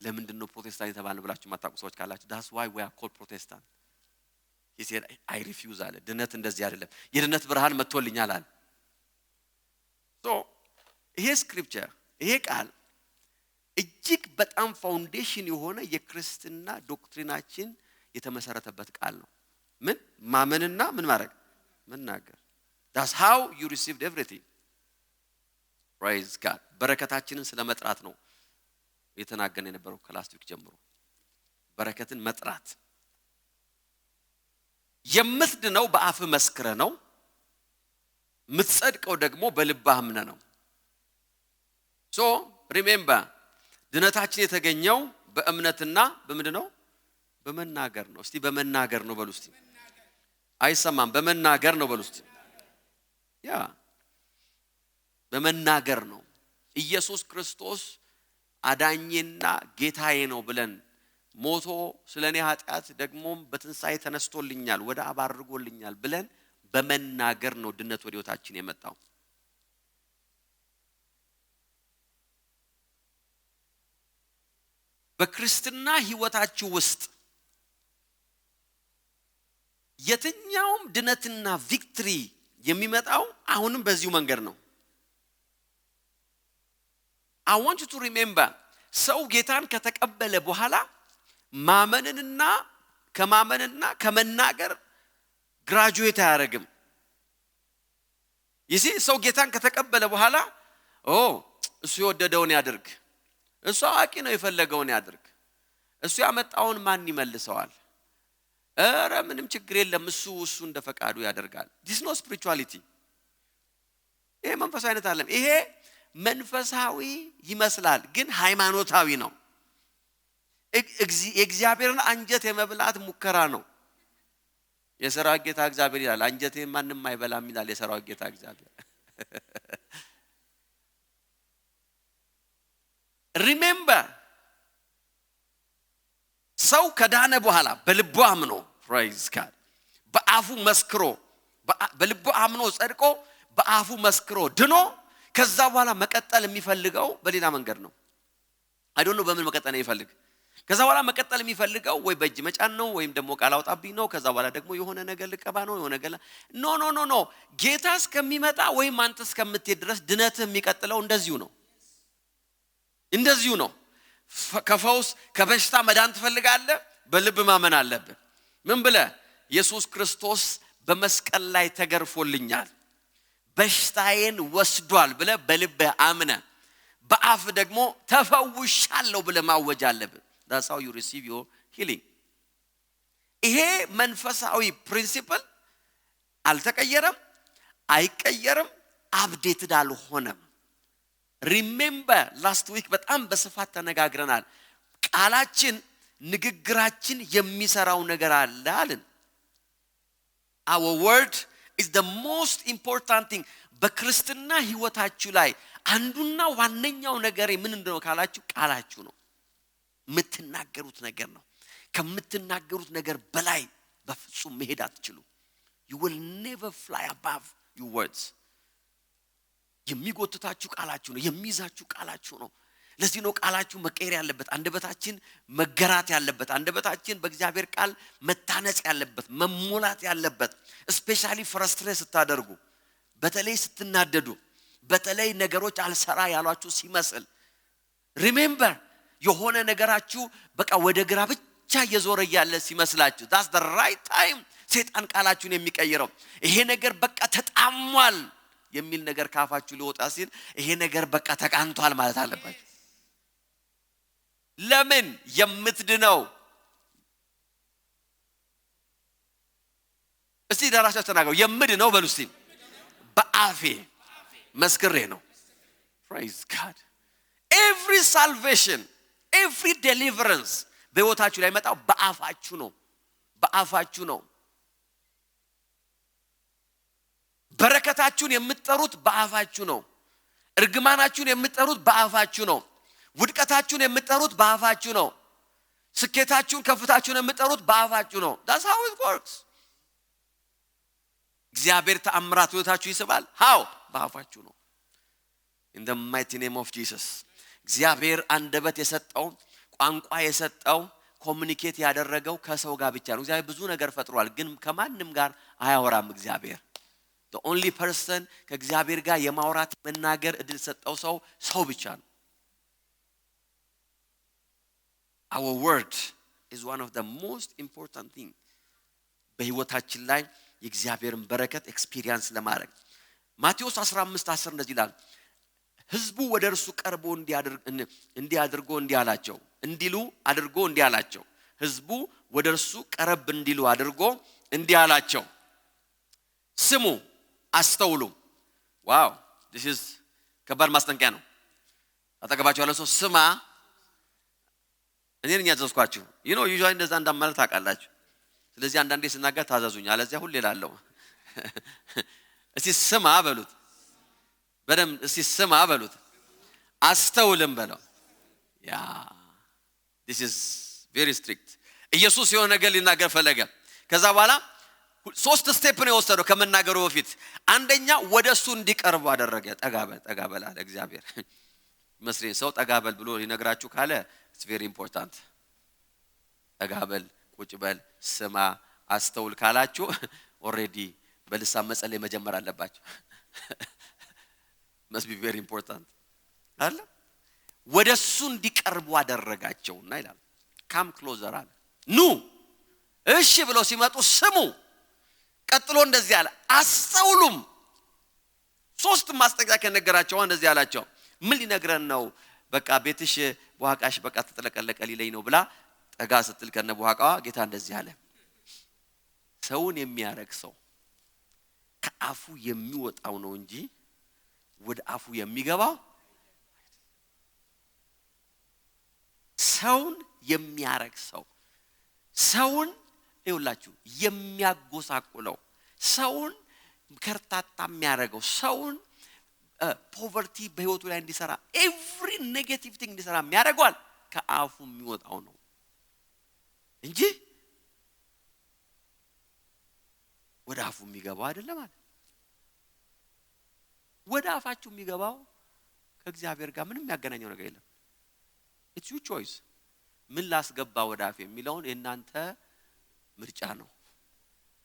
ለምንድን ነው ፕሮቴስታንት የተባልነው ብላችሁ ማታውቁ ሰዎች ካላችሁ that's why we are called Protestant. he said I refuse አለ። ድነት እንደዚህ አይደለም፣ የድነት ብርሃን መጥቶልኛል አለ። so ይሄ ስክሪፕቸር ይሄ ቃል እጅግ በጣም ፋውንዴሽን የሆነ የክርስትና ዶክትሪናችን የተመሰረተበት ቃል ነው። ምን ማመንና ምን ማድረግ መናገር that's how you received everything. Praise God. በረከታችንን ስለመጥራት ነው የተናገነ የነበረው ከላስት ዊክ ጀምሮ። በረከትን መጥራት የምትድነው በአፍ መስክረ ነው፣ የምትጸድቀው ደግሞ በልብህ አምነህ ነው። so remember ድነታችን የተገኘው በእምነትና በምንድነው? በመናገር ነው። እስቲ በመናገር ነው በሉ። እስቲ አይሰማም። በመናገር ነው በሉ። እስቲ ያ በመናገር ነው። ኢየሱስ ክርስቶስ አዳኝና ጌታዬ ነው ብለን ሞቶ ስለኔ ኃጢአት ደግሞም በትንሳኤ ተነስቶልኛል ወደ አብ አድርጎልኛል ብለን በመናገር ነው ድነት ወደ ሕይወታችን የመጣው። በክርስትና ሕይወታችሁ ውስጥ የትኛውም ድነትና ቪክትሪ የሚመጣው አሁንም በዚሁ መንገድ ነው። I want you to remember ሰው ጌታን ከተቀበለ በኋላ ማመንንና ከመናገር ግራጁዌት አያደርግም። ሰው ጌታን ከተቀበለ በኋላ እሱ የወደደውን ያድርግ፣ እሱ አዋቂ ነው የፈለገውን ያድርግ፣ እሱ ያመጣውን ማን ይመልሰዋል፣ ኧረ ምንም ችግር የለም እሱ እንደፈቃዱ ያደርጋል። this no spirituality። ይሄ መንፈሳዊ አይነት አይደለም። ይሄ መንፈሳዊ ይመስላል ግን ሃይማኖታዊ ነው። የእግዚአብሔርን አንጀት የመብላት ሙከራ ነው። የሰራዊት ጌታ እግዚአብሔር ይላል አንጀቴን ማንንም አይበላም ይላል የሰራዊት ጌታ እግዚአብሔር። remember ሰው ከዳነ በኋላ በልቡ አምኖ praise God በአፉ መስክሮ በልቡ አምኖ ጸድቆ በአፉ መስክሮ ድኖ ከዛ በኋላ መቀጠል የሚፈልገው በሌላ መንገድ ነው። I don't know በምን መቀጠል ነው ይፈልግ። ከዛ በኋላ መቀጠል የሚፈልገው ወይ በእጅ መጫን ነው ወይም ደግሞ ቃል አውጣብኝ ነው። ከዛ በኋላ ደግሞ የሆነ ነገር ልቀባ ነው የሆነ ነገር ኖ ጌታ እስከሚመጣ ወይም አንተ እስከምትሄድ ድረስ ድነትህ የሚቀጥለው እንደዚሁ ነው። ከፈውስ ከበሽታ መዳን ትፈልጋለህ? በልብ ማመን አለብህ። ምን ብለህ? ኢየሱስ ክርስቶስ በመስቀል ላይ ተገርፎልኛል በሽታዬን ወስዷል ብለህ በልብህ አምነህ በአፍ ደግሞ ተፈውሻለሁ ብለህ ማወጅ አለብህ። That's how you receive your healing. ይሄ መንፈሳዊ ፕሪንሲፕል አልተቀየረም፣ አይቀየርም፣ አፕዴትድ አልሆነም። ሪሜምበር ላስት ዊክ በጣም በስፋት ተነጋግረናል። ቃላችን ንግግራችን የሚሰራው ነገር አለ አለን። Our word is the most important thing. በክርስትና ህይወታችሁ ላይ አንዱና ዋነኛው ነገር ምን እንደሆነ ካላችሁ ቃላችሁ ነው። የምትናገሩት ነገር ነው። ከምትናገሩት ነገር በላይ በፍጹም መሄድ አትችሉ። You will never fly above your words. የሚጎትታችሁ ቃላችሁ ነው። የሚይዛችሁ ቃላችሁ ነው። ለዚህ ነው ቃላችሁ መቀየር ያለበት፣ አንደበታችን መገራት ያለበት፣ አንደበታችን በእግዚአብሔር ቃል መታነጽ ያለበት፣ መሞላት ያለበት። ስፔሻሊ ፍረስትሬት ስታደርጉ፣ በተለይ ስትናደዱ፣ በተለይ ነገሮች አልሰራ ያሏችሁ ሲመስል ሪሜምበር የሆነ ነገራችሁ በቃ ወደ ግራ ብቻ እየዞረ ያለ ሲመስላችሁ that's the right time ሰይጣን ቃላችሁን የሚቀይረው። ይሄ ነገር በቃ ተጣሟል የሚል ነገር ካፋችሁ ሊወጣ ሲል ይሄ ነገር በቃ ተቃንቷል ማለት አለባችሁ። ለምን? የምትድነው እስቲ ደራሻው ተናገሩ። የምድነው በሉ እስቲ በአፌ መስክሬ ነው። praise God. Every salvation, every deliverance በህይወታችሁ ላይ መጣው በአፋችሁ ነው። በረከታችሁን የምትጠሩት በአፋችሁ ነው። እርግማናችሁን የምትጠሩት በአፋችሁ ነው። ውድቀታችሁን የምትጠሩት በአፋችሁ ነው። ስኬታችሁን ከፍታችሁን የምትጠሩት በአፋችሁ ነው። That's how it works. እግዚአብሔር ተአምራት ህይወታችሁ ይስባል። how? በአፋችሁ ነው። In the mighty name of Jesus. እግዚአብሔር አንደበት የሰጠው ቋንቋ የሰጠው ኮሙኒኬት ያደረገው ከሰው ጋር ብቻ ነው። እግዚአብሔር ብዙ ነገር ፈጥሯል፣ ግን ከማንም ጋር አያወራም። እግዚአብሔር the only person ከእግዚአብሔር ጋር የማውራት መናገር እድል ሰጠው ሰው ብቻ ነው። Our word is one of the most important thing በህይወታችን ላይ የእግዚአብሔርን በረከት ኤክስፒሪየንስ ለማድረግ። ማቴዎስ 15:10 እንደዚህ ይላል፣ ህዝቡ ወደ እርሱ ቀርቦ እንዲህ አላቸው። ህዝቡ ወደ እርሱ ቀረብ እንዲሉ አድርጎ እንዲህ አላቸው፣ ስሙ አስተውሉ። ዋው this is ከባድ ማስጠንቀቂያ ነው። አጠገባችሁ ያለው ሰው ስማ፣ እኔ ነኝ ያዘዝኳችሁ። usually እንደዛ እንዳማለት ታውቃላችሁ። ስለዚህ አንዳንዴ ስናገር ታዘዙኝ፣ አለዚያ ሁሌ እላለሁ። እስቲ ስማ በሉት፣ በደም እስቲ ስማ በሉት፣ አስተውልም በለው። this is very strict. ኢየሱስ የሆነ ነገር ሊናገር ፈለገ። ከዛ በኋላ 3 ስቴፕ ነው የወሰደው ከመናገሩ በፊት። አንደኛ ወደሱ እንዲቀርቡ አደረገ። ጠጋበል አለ እግዚአብሔር። መስሪን ሰው ጠጋበል ብሎ ሊነግራችሁ ካለ it's very important. ጠጋበል፣ ቁጭ በል፣ ስማ፣ አስተውል ካላችሁ already በልሳን መጸለይ መጀመር አለባችሁ። must be very important አለ። ወደሱ እንዲቀርቡ አደረጋቸውና ይላል come closer አለ። ኑ እሺ ብለው ሲመጡ ስሙ። ቀጥሎ እንደዚህ አለ አስተውሉም። 3 ማስጠንቀቂያ ከነገራቸው እንደዚህ አላቸው። ምን ሊነግረን ነው? በቃ ቤትሽ በዋቃሽ በቃ ተጠለቀለቀ ሊለኝ ነው ብላ ጠጋ ስትል ከነ በዋቃዋ ጌታ እንደዚህ አለ፣ ሰውን የሚያረክ ሰው ከአፉ የሚወጣው ነው እንጂ ወደ አፉ የሚገባው ሰውን የሚያረክ ሰው ሰውን ይውላችሁ የሚያጎሳቁለው ሰውን ከርታታ የሚያረገው ሰውን ፖቨርቲ በህይወቱ ላይ እንዲሰራ ኤቭሪ ኔጌቲቭ ቲንግ እንዲሰራ የሚያደርገዋል ከአፉ የሚወጣው ነው እንጂ ወደ አፉ የሚገባው አይደለም ማለት። ወደ አፋችሁ የሚገባው ከእግዚአብሔር ጋር ምንም ያገናኘው ነገር የለም። it's your choice. ምን ላስገባ ወዳፍ የሚለውን የናንተ ምርጫ ነው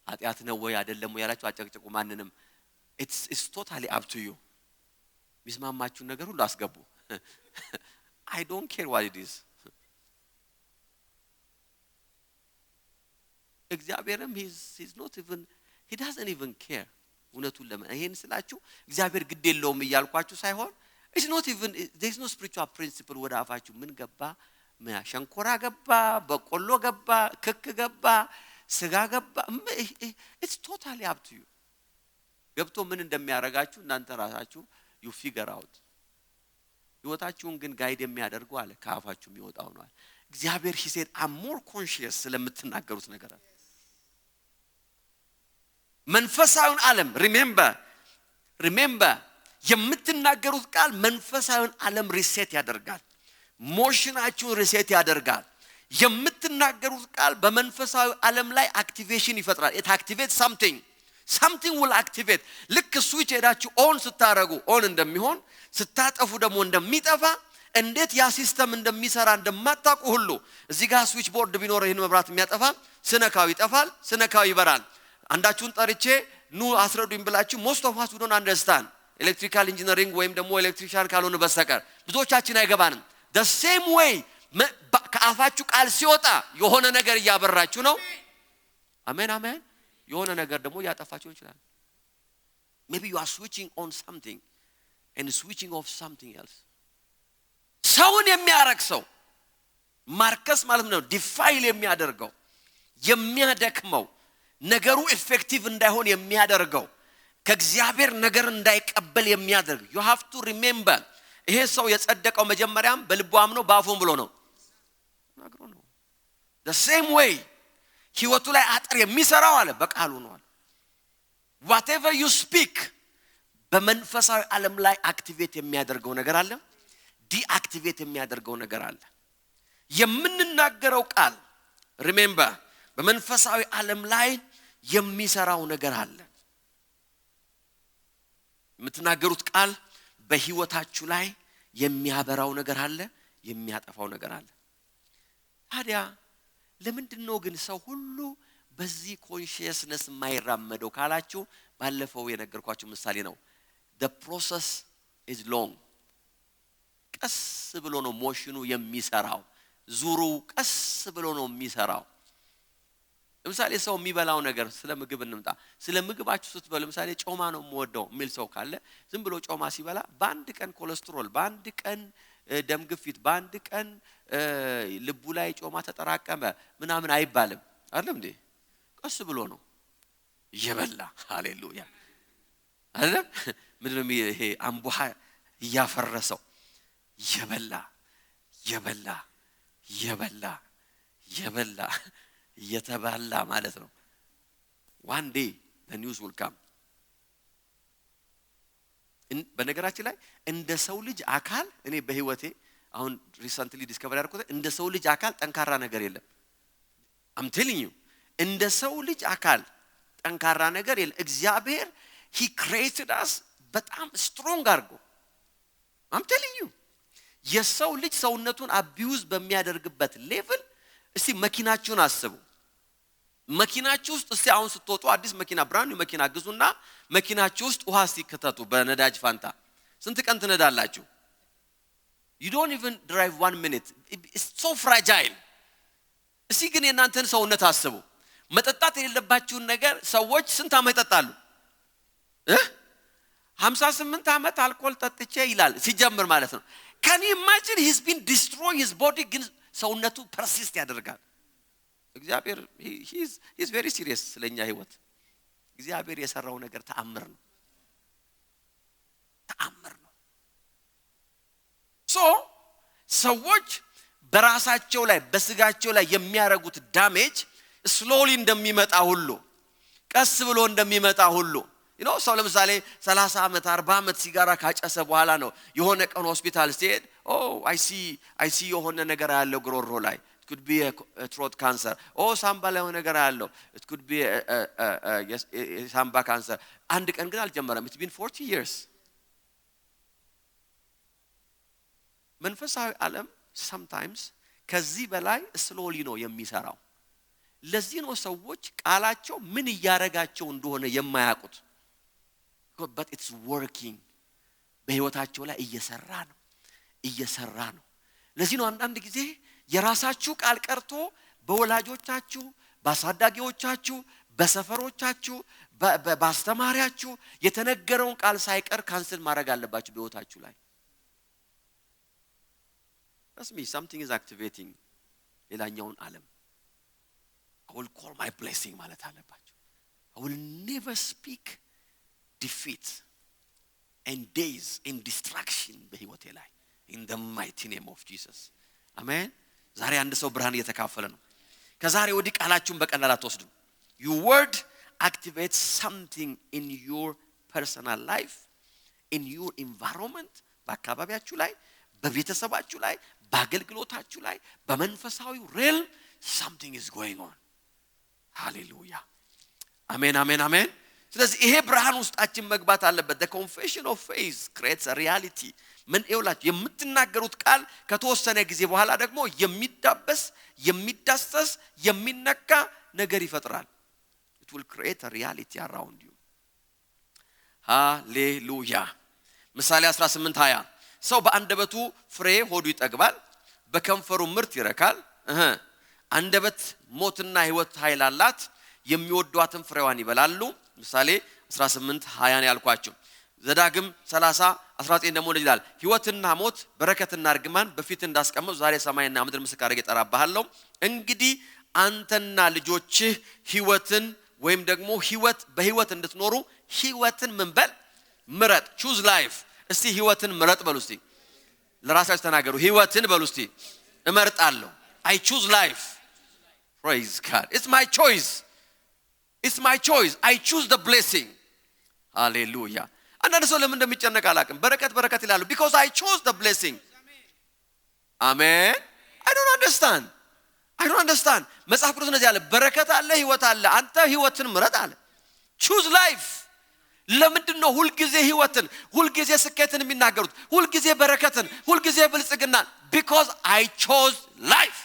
ኃጢአት ነው ወይ አይደለም ወይ ያላችሁ አጨቅጭቁ ማንንም it's totally up to you ሚስማማችሁ ነገር ሁሉ አስገቡ I don't care what it is እግዚአብሔርም he's not even he doesn't even care እውነቱን ለምን ይሄን ስላችሁ እግዚአብሔር ግድ የለውም እያልኳችሁ ሳይሆን it's not even there's no spiritual principle ወደ አፋችሁ ምን ገባ ሸንኮራ ገባ በቆሎ ገባ ክክ ገባ ስጋ ገባ it's totally up to you ገብቶ ምን እንደሚያረጋችሁ እናንተ ራሳችሁ you figure out ህይወታችሁን ግን ጋይድ የሚያደርገው አለ ከአፋችሁ የሚወጣው ነው እግዚአብሔር he said I'm more conscious ስለምትናገሩት ነገር መንፈሳዊውን ዓለም remember የምትናገሩት ቃል መንፈሳዊውን ዓለም ሪሴት ያደርጋል ሞሽናችሁን ሪሴት ያደርጋል የምትናገሩት ቃል በመንፈሳዊ ዓለም ላይ አክቲቬሽን ይፈጥራል it activates something will activate ልክ ስዊች ሄዳችሁ ኦን ስታረጉ ኦን እንደሚሆን ስታጠፉ ደግሞ እንደሚጠፋ እንዴት ያ ሲስተም እንደሚሰራ እንደማታውቁ ሁሉ እዚህ ጋር ስዊች ቦርድ ቢኖር ይሄን መብራት የሚያጠፋ ስነካው ይጠፋል ስነካው ይበራል አንዳችሁን ጠርቼ ኑ አስረዱኝ ብላችሁ most of us we don't understand electrical engineering ወይም ደግሞ ኤሌክትሪሻን ካልሆነ በስተቀር ብዙዎቻችን አይገባንም the same way ከአፋችሁ ቃል ሲወጣ የሆነ ነገር ያበራችሁ ነው አሜን የሆነ ነገር ደግሞ ያጠፋችሁ ይችላል maybe you are switching on something and switching off something else ሰውን የሚያረክሰው ማርከስ ማለት ነው ዲፋይል የሚያደርገው የሚያደክመው ነገሩ ኢፌክቲቭ እንዳይሆን የሚያደርገው ከእግዚአብሔር ነገር እንዳይቀበል የሚያደርግ you have to remember ይሄ ሰው የጸደቀው መጀመሪያም በልቡ አምኖ ባፉም ብሎ ነው ነግሮ ነው the same way ህይወቱ ላይ አጥር የሚሰራው አለ በቃሉ ነው whatever you speak በመንፈሳዊ ዓለም ላይ አክቲቬት የሚያደርገው ነገር አለ ዲአክቲቬት የሚያደርገው ነገር አለ የምንናገረው ቃል remember በመንፈሳዊ ዓለም ላይ የሚሰራው ነገር አለ የምትናገሩት ቃል በህይወታችሁ ላይ የሚያበራው ነገር አለ የሚያጠፋው ነገር አለ ታዲያ ለምንድነው ግን ሰው ሁሉ በዚህ ኮንሺየስነስ የማይራመደው ካላችሁ ባለፈው የነገርኳችሁ ምሳሌ ነው the process is long ቀስ ብሎ ነው ሞሽኑ የሚሰራው ዙሩ ቀስ ብሎ ነው የሚሰራው ለምሳሌ ሰው የሚበላው ነገር ስለ ምግብ እንምጣ ስለ ምግባችሁ ስትበሉ ለምሳሌ ጮማ ነው የምወደው ሚል ሰው ካለ ዝም ብሎ ጮማ ሲበላ በአንድ ቀን ኮሌስትሮል በአንድ ቀን ደም ግፊት በአንድ ቀን ልቡ ላይ ጮማ ተጠራቀመ ምናምን አይባልም አይደለም እንዴ ቀስ ብሎ ነው ይበላ ሃሌሉያ አይደለም ምንድነው ይሄ አምቡሃ ያፈረሰው ይበላ የተባላ ማለት ነው one day the news will come በነገራችን ላይ እንደ ሰው ልጅ አካል እኔ በህይወቴ አሁን recently discover ያደረኩት እንደ ሰው ልጅ አካል ጠንካራ ነገር የለም I'm telling you እንደ ሰው ልጅ አካል ጠንካራ ነገር የለም እግዚአብሔር he created us በጣም strong አድርጎ I'm telling you የሰው ልጅ ሰውነቱን አቢዩዝ በሚያደርግበት ሌቭል እስቲ መኪናችሁን አስቡ መኪናችሁ ውስጥ እስቲ አሁን ስትወጡ አዲስ መኪና ብራንድ መኪና ግዙና መኪናችሁ ውስጥ ውሃ ሲከተቱ በነዳጅ ፋንታ ስንት ቀን ትነዳላችሁ you don't even drive 1 minute it's so fragile እስቲ ግን የናንተን ሰውነት አስቡ መጠጣት የሌለባችሁን ነገር ሰዎች ስንት አመት ይጠጣሉ 58 አመት አልኮል ጠጥቼ ይላል ሲጀምር ማለት ነው can you imagine he's been destroying his body ግን ሰውነቱ persist ያደርጋል እግዚአብሔር he's very serious ስለኛ ህይወት እግዚአብሔር የሰራው ነገር ተአምር ነው so ሰዎች በራሳቸው ላይ በስጋቸው ላይ የሚያረጉት ዳሜጅ ስሎሊ እንደሚመጣ ሁሉ ቀስ ብሎ እንደሚመጣ ሁሉ you know ሰው ለምሳሌ 30 አመት 40 አመት ሲጋራ ካጨሰ በኋላ ነው የሆነ ቀን ሆስፒታል ሲሄድ I see የሆነ ነገር ያለው ግሮሮ ላይ it could be a throat cancer ሳምባ ላይ የሆነ ነገር ያለው it could be ሳምባ cancer አንድ ቀን ግን አልጀመረም it's been 40 years መንፈሳዊ ዓለም sometimes ከዚህ በላይ ስሎሊ ነው የሚሰራው። ለዚህ ነው ሰዎች ቃላቸው ምን እያረጋቸው እንደሆነ የማያውቁት። but it's working በህይወታቸው ላይ እየሰራ ነው። ለዚህ ነው አንዳንድ ጊዜ የራሳችሁ ቃል ቀርቶ በወላጆቻችሁ፣ በአሳዳጊዎቻችሁ፣ በሰፈሮቻችሁ፣ በአስተማሪያችሁ የተነገረውን ቃል ሳይቀር ካንስል ማድረግ አለባችሁ በህይወታችሁ ላይ። That's me, something is activating ሌላኛውን ዓለም I will call my blessing ማለት አለባችሁ። I will never speak defeat and days in distraction በህይወቴ ላይ in the mighty name of Jesus. አሜን። ዛሬ አንድ ሰው ብርሃን እየተካፈለ ነው። ከዛሬ ወዲህ ቃላችሁን በቀላሉ አትወስዱ። Your word activates something in your personal life, in your environment በአካባቢያችሁ ላይ፣ በቤተሰባችሁ ላይ፣ በአገልግሎታችሁ ላይ፣ በመንፈሳዊ realm something is going on. Hallelujah. Amen, amen, amen. ስለዚህ ይሄ ብርሃን ውስጣችን መግባት አለበት። The confession of faith creates a reality. ምን ይውላችሁ የምትናገሩት ቃል ከተወሰነ ጊዜ በኋላ ደግሞ የሚዳበስ የሚዳሰስ የሚነካ ነገር ይፈጥራል። It will create a reality around you. Hallelujah. ምሳሌ 18:20 ሰው በአንደበቱ ፍሬ ሆዱ ይጠግባል፣ በከንፈሩ ምርት ይረካል። አንደበት ሞትና ሕይወት ኃይል አላት፣ የሚወዷትን ፍሬዋን ይበላሉ። ምሳሌ 18:20 ያልኳችሁ። ዘዳግም 30:19 ደግሞ ይላል ሕይወትና ሞት በረከትና እርግማን በፊት እንዳስቀመጡ ዛሬ ሰማይና ምድር ምስክር አድርጌ እጠራብሃለሁ። እንግዲህ አንተና ልጆችህ ሕይወትን ወይም ደግሞ ሕይወት በሕይወት እንድትኖሩ ሕይወትን ምን በል ምረጥ። choose life። እስቲ ሕይወትን ምረጥ በሉ። እስቲ ለራሳችሁ ተናገሩ። ሕይወትን በሉ እስቲ እመርጣለሁ። I choose life. Praise God. It's my choice. It's my choice. I choose the blessing. Hallelujah. አንዳንድ ሰው ለምን እንደሚጨነቅ አላውቅም። በረከት ይላሉ because I chose the blessing. Amen. I don't understand. መጽሐፍ ቅዱስ እንደዚህ አለ፣ በረከት አለ፣ ሕይወት አለ። አንተ ሕይወትን ምረጥ አለ። choose life. ለምንድን ነው ሁልጊዜ ሕይወትን፣ ሁልጊዜ ስኬትን የሚናገሩት፣ ሁልጊዜ በረከትን፣ ሁልጊዜ ብልጽግና? because I chose life.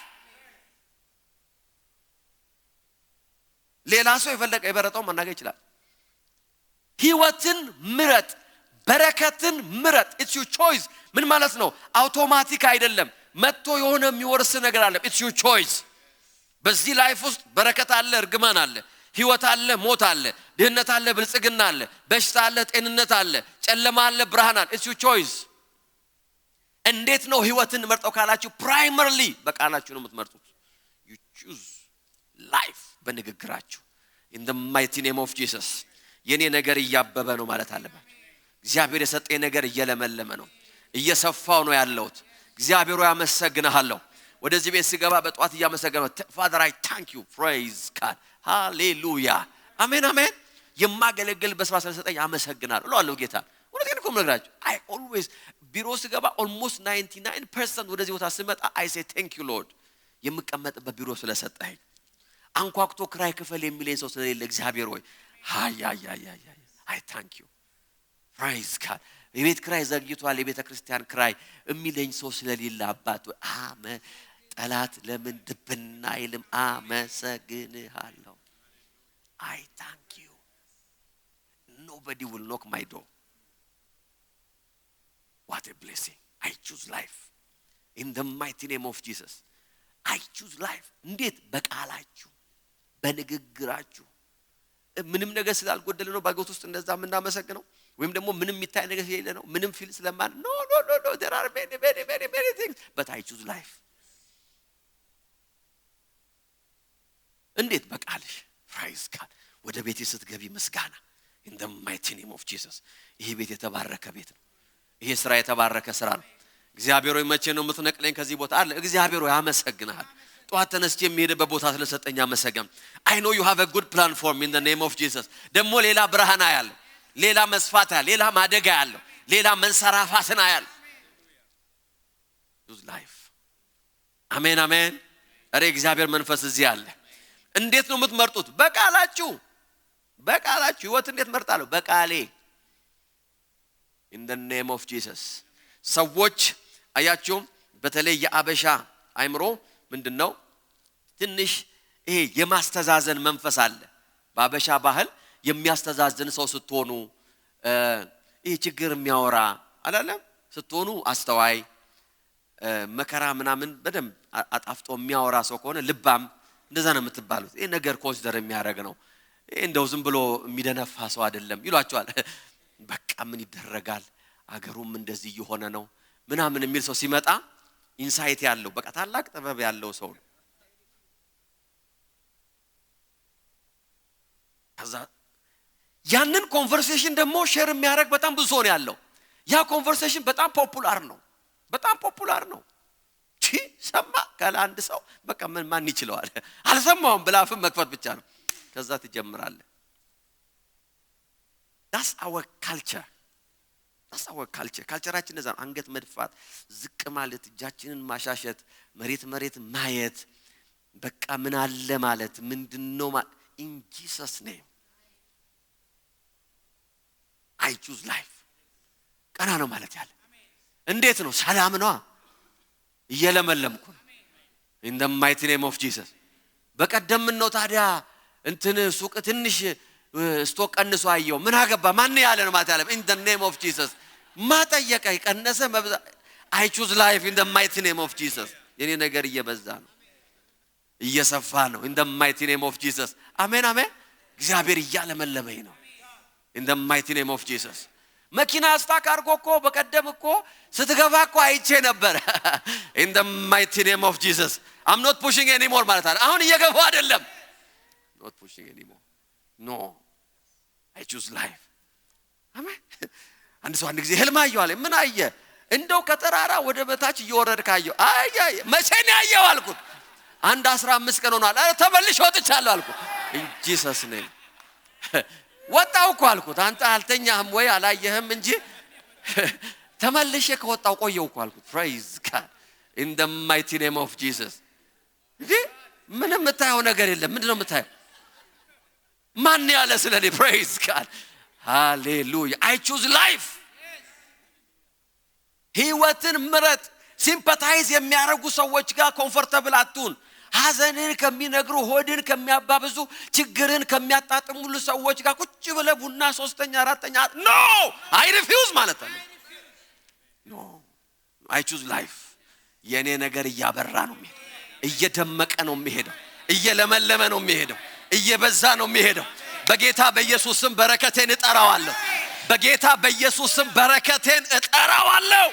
ሌላ ሰው የበረጠው መናገር ይችላል። ሕይወትን ምረጥ፣ በረከትን ምረጥ። it's your choice። ምን ማለት ነው? አውቶማቲክ አይደለም። መጥቶ የሆነ የሚወርስ ነገር አለ። it's your choice። በዚህ ላይፍ ውስጥ በረከት አለ፣ እርግማን አለ፣ ሕይወት አለ፣ ሞት አለ፣ ድህነት አለ፣ ብልጽግና አለ፣ በሽታ አለ፣ ጤንነት አለ፣ ጨለማ አለ፣ ብርሃን አለ። it's your choice። እንዴት ነው ሕይወትን መርጠው ካላችሁ ፕራይመርሊ በቃላችሁ ነው የምትመርጡት። you choose life በንግግራችሁ in the mighty name of Jesus። የኔ ነገር እያበበ ነው ማለት አለበት። እግዚአብሔር የሰጠኝ ነገር እየለመለመ ነው፣ እየሰፋው ነው ያለውት። እግዚአብሔር ሆይ አመሰግንሃለሁ። ወደዚህ ቤት ሲገባ በጧት እያመሰገነው Father I thank you. Praise God. Hallelujah. አሜን አሜን። የማገለግል በስራ ስለሰጠኝ አመሰግናለሁ እላለሁ ጌታ። ወደዚህ ነው የምነግራችሁ። I always ቢሮ ሲገባ almost 99% ወደዚህ ቦታ ስመጣ I say thank you Lord። የምቀመጥበት ቢሮ ስለሰጠኝ አንኳኩቶ ክራይ ክፈል የሚለኝ ሰው ስለሌለ እግዚአብሔር ሆይ I thank you. Praise God. የቤት ክራይ ዘግይቷል፣ የቤተ ክርስቲያን ክራይ የሚለኝ ሰው ስለሌለ አባት ሆይ አሜን። ጠላት ለምን ድብና ይልም አመሰግንሃለሁ። I thank you. Nobody will knock my door. What a blessing. I choose life in the mighty name of Jesus. I choose life. እንዴት? በቃላችሁ በንግግራችሁ ምንም ነገር ስላልጎደለ ነው ባጎት ውስጥ እንደዛ ምናመሰግነው ወይም ደግሞ ምንም የሚታይ ነገር ስለሌለ ነው ምንም ፊል ስለማን no there are many things but I choose life። እንዴት? በቃልሽ። praise God። ወደ ቤት ስትገቢ ምስጋና in the mighty name of Jesus። ይሄ ቤት የተባረከ ቤት ነው። ይሄ ስራ የተባረከ ስራ ነው። እግዚአብሔር ሆይ መቼ ነው የምትነቅለኝ ከዚህ ቦታ አለ። እግዚአብሔር ሆይ አመሰግናለሁ። ጧት ተነስቼ የሚሄድበት ቦታ ስለሰጠኝ አመሰግን። I know you have a good plan for me in the name of Jesus። ደግሞ ሌላ ብርሃን ያለው፣ ሌላ መስፋት ያለው፣ ሌላ ማደግ ያለው፣ ሌላ መንሰራፋት ያለው use life። አሜን አሜን። አሬ እግዚአብሔር መንፈስ እዚህ አለ። እንዴት ነው የምትመርጡት? በቃላችሁ ሕይወት እንዴት መርጣለሁ? በቃሌ in the name of Jesus። ሰዎች አያችሁ በተለይ የአበሻ አይምሮ ምንድነው ትንሽ ይሄ የማስተዛዘን መንፈስ አለ ባበሻ ባህል የሚያስተዛዝን ሰው ስትሆኑ ይሄ ችግር የሚያወራ አይደለም ስትሆኑ አስተዋይ መከራ ምናምን በደም አጣፍጦ የሚያወራ ሰው ከሆነ ልባም እንደዛ ነው የምትባሉት ይሄ ነገር ኮንሲደር የሚያደርግ ነው ይሄ እንደው ዝም ብሎ የሚደነፋ ሰው አይደለም ይሏቸዋል በቃ ምን ይደረጋል አገሩም እንደዚህ እየሆነ ነው ምናምን የሚል ሰው ሲመጣ ኢንሳይት ያለው በቃ ታላቅ ጥበብ ያለው ሰው ነው ከዛ ያንን ኮንቨርሴሽን ደግሞ ሼር የሚያደርግ በጣም ብዙ ሰው ነው ያለው ያ ኮንቨርሴሽን በጣም ፖፑላር ነው ሰማ ካለ አንድ ሰው በቃ ማን ይችላል አልሰማውም ብላፍም መክፈት ብቻ ነው ከዛ ትጀምራለህ that's our culture ካልቸራችን እንደዛ ነው አንገት መድፋት ዝቅ ማለት እጃችንን ማሻሸት መሬት ማየት በቃ ምን አለ ማለት ምንድነው in Jesus name I choose life ቀና ነው ማለት ያለ እንዴት ነው ሰላም ነው እየለመለምኩ in the mighty name of Jesus በቀደም ነው ታዲያ እንትን ሱቅ ትንሽ ስቶክ ቀንሶ አየው ምን አገባ ማን ያለ ነው ማለት ያለ in the name of Jesus ማጠየቀ ይቀነሰ መብዛ I choose life in the mighty name of Jesus የኔ ነገር እየበዛ ነው እየሰፋ ነው in the mighty name of Jesus አሜን እግዚአብሔር እያለመለመኝ ነው in the mighty name of Jesus መኪና ስታክ አርጎ እኮ በቀደም እኮ ስትገባ እኮ አይቼ ነበር in the mighty name of Jesus I'm not pushing anymore ማለት አለ አሁን እየገፋው አይደለም not pushing anymore no I choose life አሜን አንድ ሰው አንድ ጊዜ ህልም አየው አለ ምን አየ እንደው ከተራራ ወደ በታች እየወረድክ አየው አይ መቼ ነው ያየው አልኩት አንድ 15 ቀን ሆኗል አረ ተመልሼ ወጥቻለሁ አልኩት in Jesus name ወጣው እኮ አልኩት አንተ አልተኛህም ወይ አላየህም እንጂ ተመልሼ ከወጣው ቆየው እኮ አልኩት praise God in the mighty name of Jesus ምንም የምታየው ነገር የለም ምንድነው የምታየው ማን ያለ ስለኔ praise God hallelujah I choose life ህይወትን ምረጥ ሲምፓታይዝ የሚያረጉ ሰዎች ጋር ኮምፎርታብል አትሁን ሐዘንን ከሚነግሩ ሆድን ከሚያባብዙ ችግርን ከሚያጣጥሙሉ ሰዎች ጋር ቁጭ ብለ ቡና 3ኛ 4ኛ no I refuse ማለት ነው no I choose life የኔ ነገር እያበራ ነው የሚሄደው እየደመቀ ነው የሚሄደው እየለመለመ ነው የሚሄደው እየበዛ ነው የሚሄደው በጌታ በኢየሱስ ስም በረከቴን እጠራዋለሁ በጌታ በኢየሱስ ስም በረከቴን እጠራዋለሁ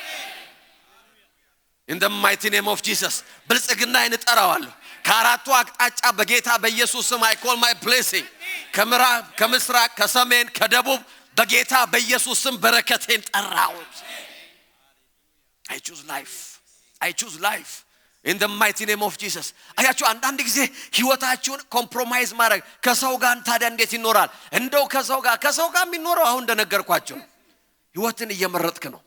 in the mighty name of Jesus ብልጽግናዬን እጠራዋለሁ ከአራቱ አቅጣጫ በጌታ በኢየሱስ ስም I call my blessing ከምዕራብ ከምስራቅ ከሰሜን ከደቡብ በጌታ በኢየሱስ ስም በረከቴን ጠራሁት I choose life in the mighty name of Jesus አያችሁ አንዳንድ ጊዜ ህይወታችሁን ኮምፕሮማይዝ ማድረግ ከሰው ጋር ታዲያ እንዴት ይኖራል እንደው ከሰው ጋር የሚኖረው አሁን እንደነገርኳችሁ ህይወትን እየመረጥክ ነው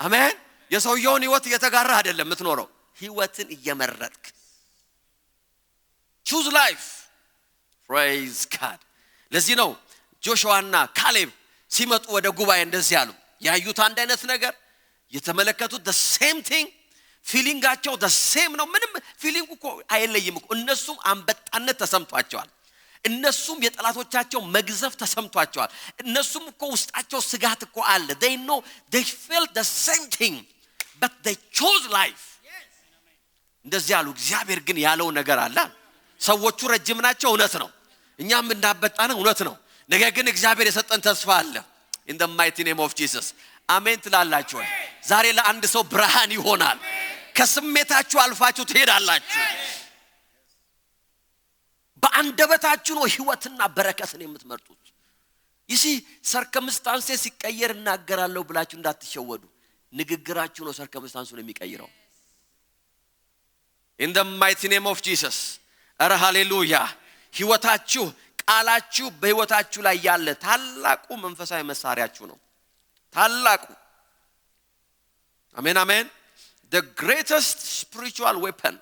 አሜን የሰውየውን ህይወት እየተጋራ አይደለም የምትኖረው ህይወትን እየመረጥክ choose life praise God ለዚህ ነው ጆሹዋና ካሌብ ሲመጡ ወደ ጉባኤ እንደዚህ ያሉ ያዩት አንድ አይነት ነገር የተመለከቱት the same thing ፊሊንጋቸው the same ነው ምንም ፊሊንግ እኮ አይለይም እኮ እነሱም አንበጣነት ተሰምቷቸዋል እነሱም የጠላቶቻቸው መግዘፍ ተሰምቷቸዋል እነሱም እኮ ውስጣቸው ስጋት እኮ አለ they know they feel the same thing but they chose life እንደዚህ ያሉ እግዚአብሔር ግን ያለው ነገር አለ ሰዎቹ ረጅም ናቸው እውነት ነው እኛም እንዳበጣነ እውነት ነው ነገር ግን እግዚአብሔር የሰጠን ተስፋ አለ in the mighty name of Jesus አሜን ትላላችሁ ዛሬ ለአንድ ሰው ብርሃን ይሆናል ከስሜታችሁ አልፋችሁ ትሄዳላችሁ በአንደበታችሁ ነው ህይወትና በረከትን የምትመርጡት ይሲ ሰርከምስታንሴ ሲቀየር እናገራለሁ ብላችሁ እንዳትሸወዱ ንግግራችሁ ነው ሰርከምስታንሱን የሚቀይረው in the mighty name of Jesus አረ ሃሌሉያ ህይወታችሁ ቃላችሁ በህይወታችሁ ላይ ያለ ታላቁ መንፈሳዊ መሳሪያችሁ ነው ታላቁ አሜን the greatest spiritual weapon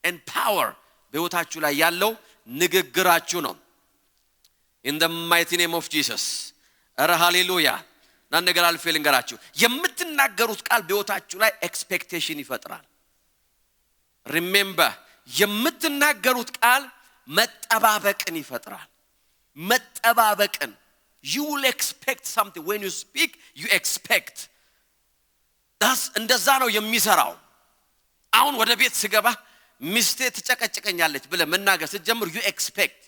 and power በህይወታችሁ ላይ ያለው ንግግራችሁ ነው in the mighty name of Jesus አረ ሃሌሉያ ነገር አልፌ ልንገራችሁ የምትናገሩት ቃል በህይወታችሁ ላይ ኤክስፔክቴሽን ይፈጥራል remember የምትናገሩት ቃል መጠባበቅን ይፈጥራል መጠባበቅን you will expect something when you speak you expect that's እንደዛ ነው የሚሰራው አሁን ወደ ቤት ስገባ ሚስቴ ትጨቀጨቀኛለች ብለ መናገር ስትጀምር you expect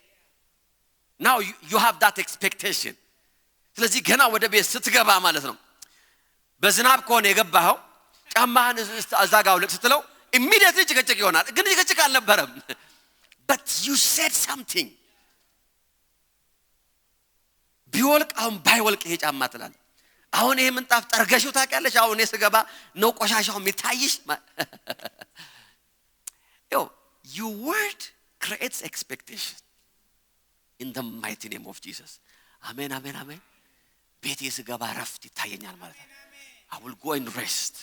now you have that expectation ስለዚህ ገና ወደ ቤት ስትገባ ማለት ነው በዝናብ ከሆነ የገባው ጫማህን አዛጋው ልክ ስትለው immediately ጭቅጭቅ ይሆናል ግን ጭቅጭቅ አልነበረም but you said something ቢወልቅ አሁን ባይወልቅ ይሄ ጫማ ትላለህ አሁን ይሄ ምንጣፍ ጠርገሽው ታውቂያለሽ አሁን እኔ ስገባ ነው ቆሻሻው የሚታይሽ your word creates expectation in the mighty name of Jesus amen amen amen ቤቴ ስገባ ረፍት ይታየኛል ማለት ነው I will go and rest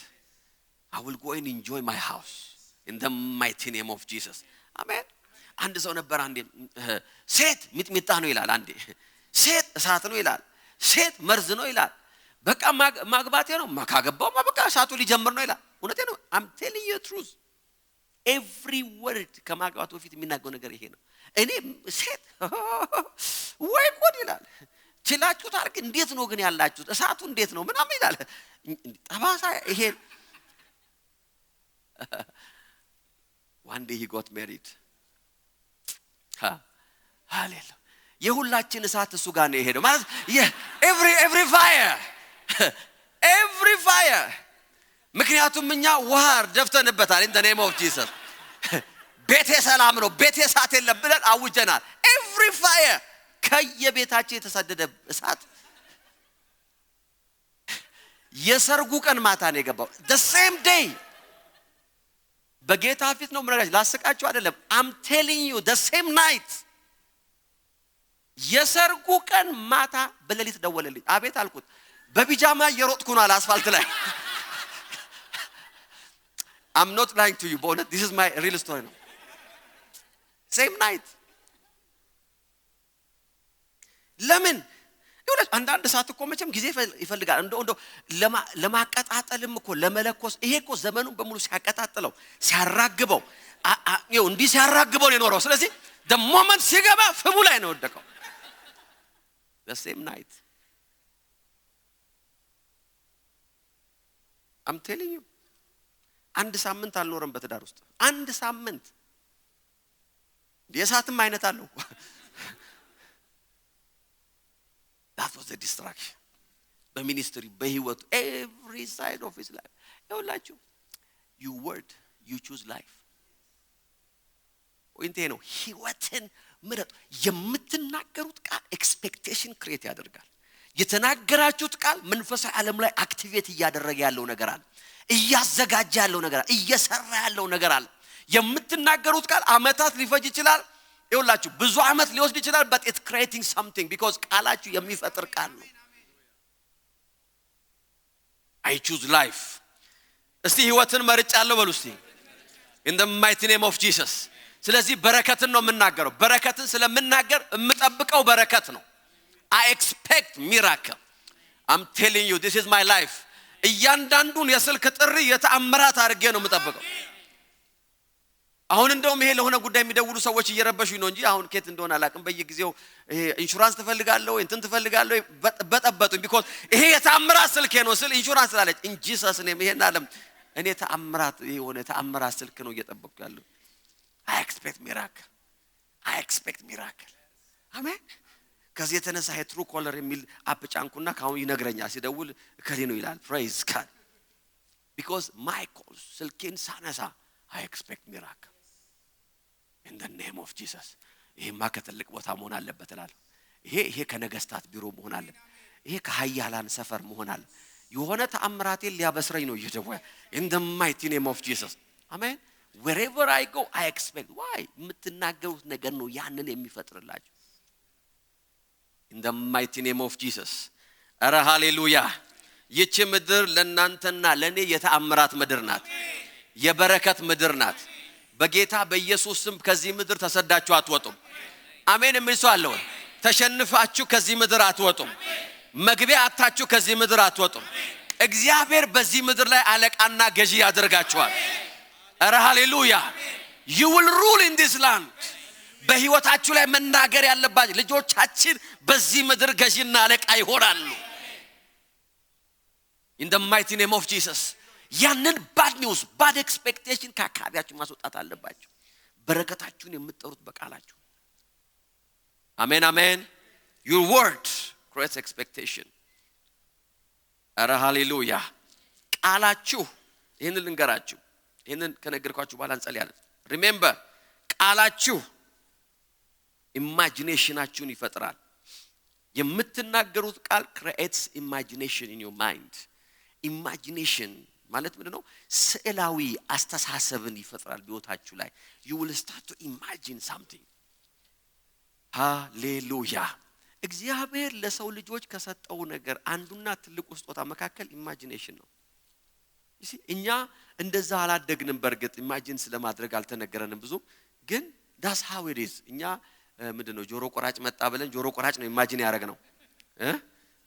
I will go and enjoy my house in the mighty name of Jesus amen አንድ ሰው ነበር አንዴ ሴት ሚጥሚጣ ነው ይላል አንዴ ሴት እሳት ነው ይላል ሴት መርዝ ነው ይላል በቃ ማግባቴ ነው ማካገባው በቃ እሳቱ ሊጀምር ነው ይላል እውነቴ ነው I'm telling you the truth every word ከማግባቱ በፊት የሚናገረው ነገር ይሄ ነው እኔ ሴት ወይ ቆድ ይላል ችላችሁ ታርክ እንዴት ነው ግን ያላችሁት እሳቱ እንዴት ነው ምናምን ይላል ጠባሳ ይሄ one day he got married hallelujah የሁላችን እሳት እሱ ጋር ነው የሄደው ማለት every fire ምክንያቱም እኛ ዋር ደፍተንበታል in the name of Jesus ቤቴ ሰላም ነው ቤቴ እሳት የለም ብለን አውጀናል every fire ከየቤታችን የተሰደደ እሳት የሰርጉ ቀን ማታ ነው የገባው the same day በጌታ ፊት ነው ምንራሽ ላስቃችሁ አይደለም I'm telling you the same night የሰርጉ ቀን ማታ በሌሊት ደወለልኝ አቤት አልኩት በቢጃማ እየሮጥኩ ነው አስፋልት ላይ I'm not lying to you but this is my real story no same night ለምን ይወላች አንዳንድ ሰዓት እኮ መቼም ጊዜ ይፈልጋል እንዶ ለማቀጣጠልም እኮ ለመለኮስ ይሄ እኮ ዘመኑን በሙሉ ሲያቀጣጥለው ሲያራግበው ይው እንዲ ሲያራግበው ነው የኖረው ስለዚህ the moment ሲገባ ፍሙ ላይ ነው ወደቀው the same night I'm telling you አንድ ሳምንት አልኖርም በትዳር ውስጥ አንድ ሳምንት የሳትም አይነት አለው that was the distraction the ministry በህይወቱ every side of his life ይውላችሁ you word you choose life ወንቴ ነው ህይወትን ምረጥ የምትናገሩት ቃል ኤክስፔክቴሽን ክሬት ያደርጋል የተናገራችሁት ቃል መንፈሳዊ ዓለም ላይ አክቲቬት እያደረገ ያለው ነገር አለ እያዘጋጀ ያለው ነገር አለ እየሰራ ያለው ነገር አለ የምትናገሩት ቃል አመታት ሊፈጅ ይችላል ይውላችሁ ብዙ አመት ሊወስድ ይችላል but it's creating something because ቃላችሁ የሚፈጥር ቃል ነው I choose life እስቲ ህይወትን መርጫለሁ በሉ እስቲ in the mighty name of Jesus ስለዚህ በረከትን ነው የምናገረው በረከትን ስለምናገር የምጠብቀው በረከት ነው I expect miracle I'm telling you this is my life እያንዳንዱን የስልክ ጥሪ የተአምራት አድርጌ ነው የምጠብቀው አሁን እንደውም ይሄ ለሆነ ጉዳይ የሚደውሉ ሰዎች እየረበሹኝ ነው እንጂ አሁን ከት እንደሆነ አላቅም በየጊዜው ይሄ ኢንሹራንስ ትፈልጋለህ ወይ እንትን ትፈልጋለህ በጠበጡኝ because ይሄ የተአምራት ስልክ ነው ስል ኢንሹራንስ አለች in Jesus name ይሄን ዓለም እኔ ተአምራት የሆነ ተአምራት ስልክ ነው እየጠበቅኩ ያለው I expect miracle አሜን ከዚህ የተነሳ ትሩ ኮለር የሚል አፕ ጫንኩና ካሁን ይነግረኛል ሲደውል ከሌ ነው ይላል praise God because my call ስልኬን ሳነሳ I expect miracle in the name of Jesus ይሄማ ከትልቅ ቦታ መሆን አለበት እላለሁ ይሄ ከነገስታት ቢሮ መሆን አለበት ይሄ ከኃያላን ሰፈር መሆን አለ የሆነ ተአምራቴን ሊያበስረኝ ነው እየደወለ in the mighty name of Jesus amen wherever I go I expect why የምትናገሩት ነገር ነው ያንን የሚፈጥርላችሁ in the mighty name of Jesus አረ ሃሌሉያ ይህች ምድር ለናንተና ለኔ የተአምራት ምድር ናት የበረከት ምድር ናት በጌታ በኢየሱስ ስም ከዚህ ምድር ተሰዳችሁ አትወጡም አሜን የሚልሷለሁ ተሸንፋችሁ ከዚህ ምድር አትወጡም መግቢያ አታችሁ ከዚህ ምድር አትወጡም እግዚአብሔር በዚህ ምድር ላይ አለቃና ገዢ ያደርጋችኋል ኧረ ሃሌሉያ you will rule in this land በህይወታችሁ ላይ መናገር ያለባችሁ ልጆቻችን በዚህ ምድር ገዢና አለቃ ይሆናሉ in the mighty name of Jesus ያንን bad news bad expectation ከአካባቢያችሁ ማስወጣት አለባችሁ በረከታችሁን የምትጠሩት በቃላችሁ አሜን አሜን your word creates expectation ኧረ ሃሌሉያ ቃላችሁ ይሄንን ልንገራችሁ ይሄንን ከነገርኳችሁ በኋላ እንጸልያለን remember ቃላችሁ ኢማጂኔሽናችሁን ይፈጥራል የምትናገሩት ቃል creates imagination in your mind imagination ማለት ምንድነው ስዕላዊ አስተሳሰብን ይፈጥራል በህይወታችሁ ላይ you will start to imagine something ሃሌሉያ እግዚአብሔር ለሰው ልጆች ከሰጠው ነገር አንዱና ትልቁ ስጦታ መካከል ኢማጂኔሽን ነው እኛ እንደዛ አላደግንም በርግጥ ኢማጂን ስለማድረግ አልተነገረንም ብዙ ግን that's how it is እኛ ምንድነው ጆሮ ቆራጭ መጣ ብለን ጆሮ ቆራጭ ነው ኢማጂን ያደረግነው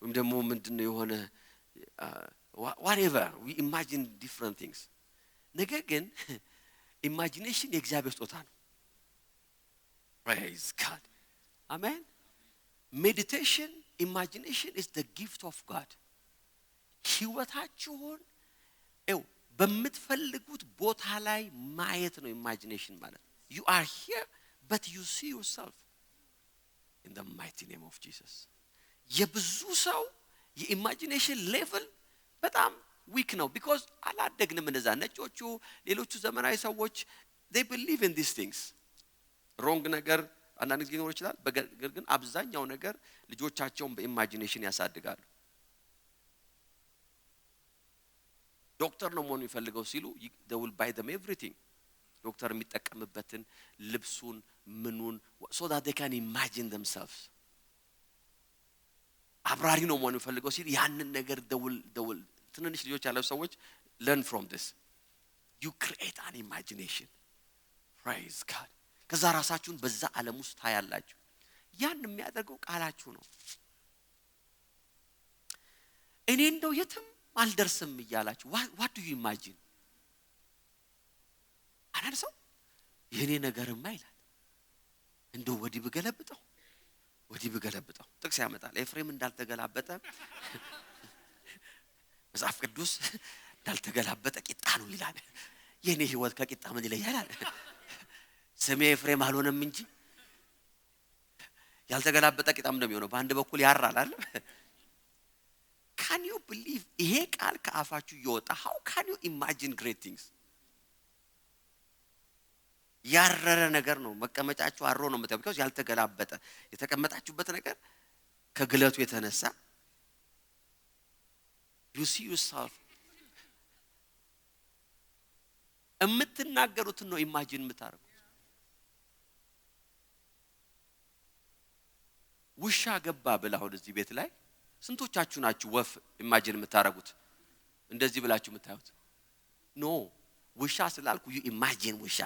ወይም ደግሞ ምንድነው የሆነ whatever we imagine different things ነገር ግን imagination የእግዚአብሔር ስጦታ ነው praise God amen meditation imagination is the gift of God ህይወታችሁን በምትፈልጉት ቦታ ላይ ማየት ነው imagination ማለት you are here but you see yourself in the mighty name of Jesus የብዙ ሰው የኢማጂኔሽን ሌቭል በጣም ዊክ ነው because አላደግንም እንደዛ ነጮቹ ሌሎቹ ዘመናዊ ሰዎች they believe in these things wrong ነገር አንዳንድ ጊዜ ሊኖር ይችላል ግን አብዛኛው ነገር ልጆቻቸውን በኢማጂኔሽን ያሳድጋሉ ዶክተር ነው መሆን የሚፈልገው ሲሉ they will buy them everything ዶክተር የሚጠቀምበትን ልብሱን ምኑን so that they can imagine themselves አብራሪ ነው መሆን የሚፈልገው ሲሉ ያንን ነገር they will ትንንሽ ልጆች ያለው ሰዎች learn from this you create an imagination praise God ከዛ ራሳችሁን በዛ ዓለም ውስጥ ታያላችሁ ያን የሚያደርገው ቃላችሁ ነው እኔ እንደው የትም አልደርስም ይያላችሁ what do you imagine አንተ ሰው የኔ ነገርማ ይላል እንደው ወዲ በገለብጠው ጥቅስ ያመጣል ኤፍሬም እንዳልተገላበጠ መጽሐፍ ቅዱስ እንዳልተገላበጠ ቂጣ ነው ይላል የኔ ህይወት ከቂጣ ምን ይለያል ስሜ ኤፍሬም አልሆነም እንጂ ያልተገላበጠ ቂጣም እንደሚሆነው በአንድ በኩል ያራል አይደል can you believe ይሄ ቃል ከአፋችሁ ይወጣ how can you imagine great things ያረረ ነገር ነው መቀመጫችሁ አሮ ነው መተብከው ያልተገላበጠ የተቀመጣችሁበት ነገር ከግለቱ የተነሳ you see yourself እምትናገሩትን ነው ኢማጂን የምታረጉት ውሻ ገባ ብላው እዚህ ቤት ላይ ስንቶቻችሁ ናችሁ ወፍ ኢማጂን የምታረጉት እንደዚህ ብላችሁ የምታዩት ኖ ውሻ ስላልኩ you imagine ውሻ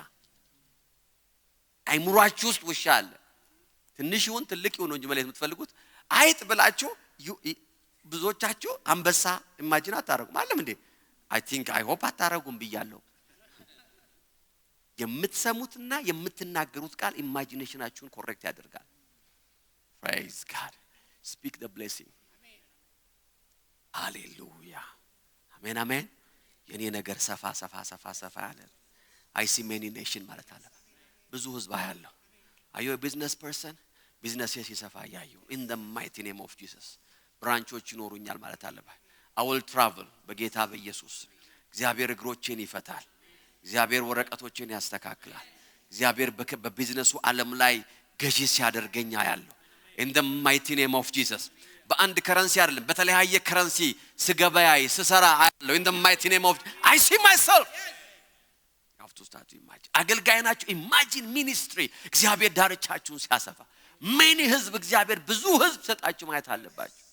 አይምሯችሁ ውስጥ ውሻ አለ ትንሽ ይሁን ትልቅ ይሁን እንጂ ማለት የምትፈልጉት አይጥ ብላችሁ ብዙዎቻችሁ አንበሳ ኢማጂን አታረጉም ማለት እንዴ I think I hope አታረጉም ብያለሁ የምትሰሙትና የምትናገሩት ቃል ኢማጂኔሽናችሁን ኮሬክት ያደርጋል praise God speak the blessing hallelujah amen amen የኔ ነገር ሰፋ ያለ I see many nation ማለት አለ ብዙ ህዝብ ያለው are you a business person business ሲሰፋ ያዩ in the mighty name of Jesus ብራንቾች ይኖሩኛል ማለት አለባ I will travel በጌታ በኢየሱስ እግዚአብሔር እግሮቼን ይፈታል እግዚአብሔር ወረቀቶቼን ያስተካክላል እግዚአብሔር በቢዝነሱ ዓለም ላይ ገዢ ሲያደርገኛ ያለው in the mighty name of Jesus በአንድ ከረንሲ አይደለም በተለያየ ከረንሲ ስገበያይ ስሰራ ያለው in the mighty name of I see myself you have to start to imagine አገልጋይናችሁ imagine ministry እግዚአብሔር ዳርቻችሁን ሲያሰፋ many ህዝብ እግዚአብሔር ብዙ ህዝብ ሰጣችሁ ማየት አለባችሁ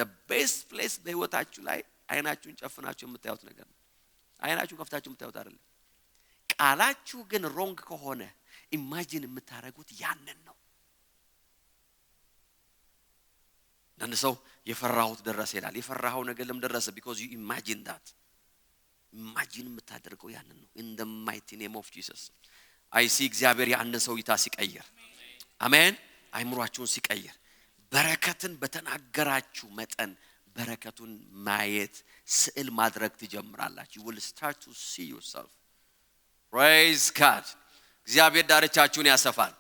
the best place በህይወታችሁ ላይ አይናችሁን ጨፍናችሁ የምታዩት ነገር ነው አይናችሁን ከፍታችሁ የምታዩት አይደለም ቃላችሁ ግን ሮንግ ከሆነ ኢማጂን የምታረጉት ያንን ነው አንድ ሰው የፈራሁት ደረሰ ይላል የፈራው ነገር ለምን ደረሰ because you imagine that ኢማጂን የምታደርገው ያንን ነው in the mighty name of Jesus I see እግዚአብሔር ያንን ሰው ይታ ሲቀየር አሜን አይምሯችሁን ሲቀየር በረከትን በተናገራችሁ መጠን በረከቱን ማየት ስዕል ማድረግ ትጀምራላችሁ you will start to see yourself praise God እግዚአብሔር ዳርቻችሁን ያሰፋል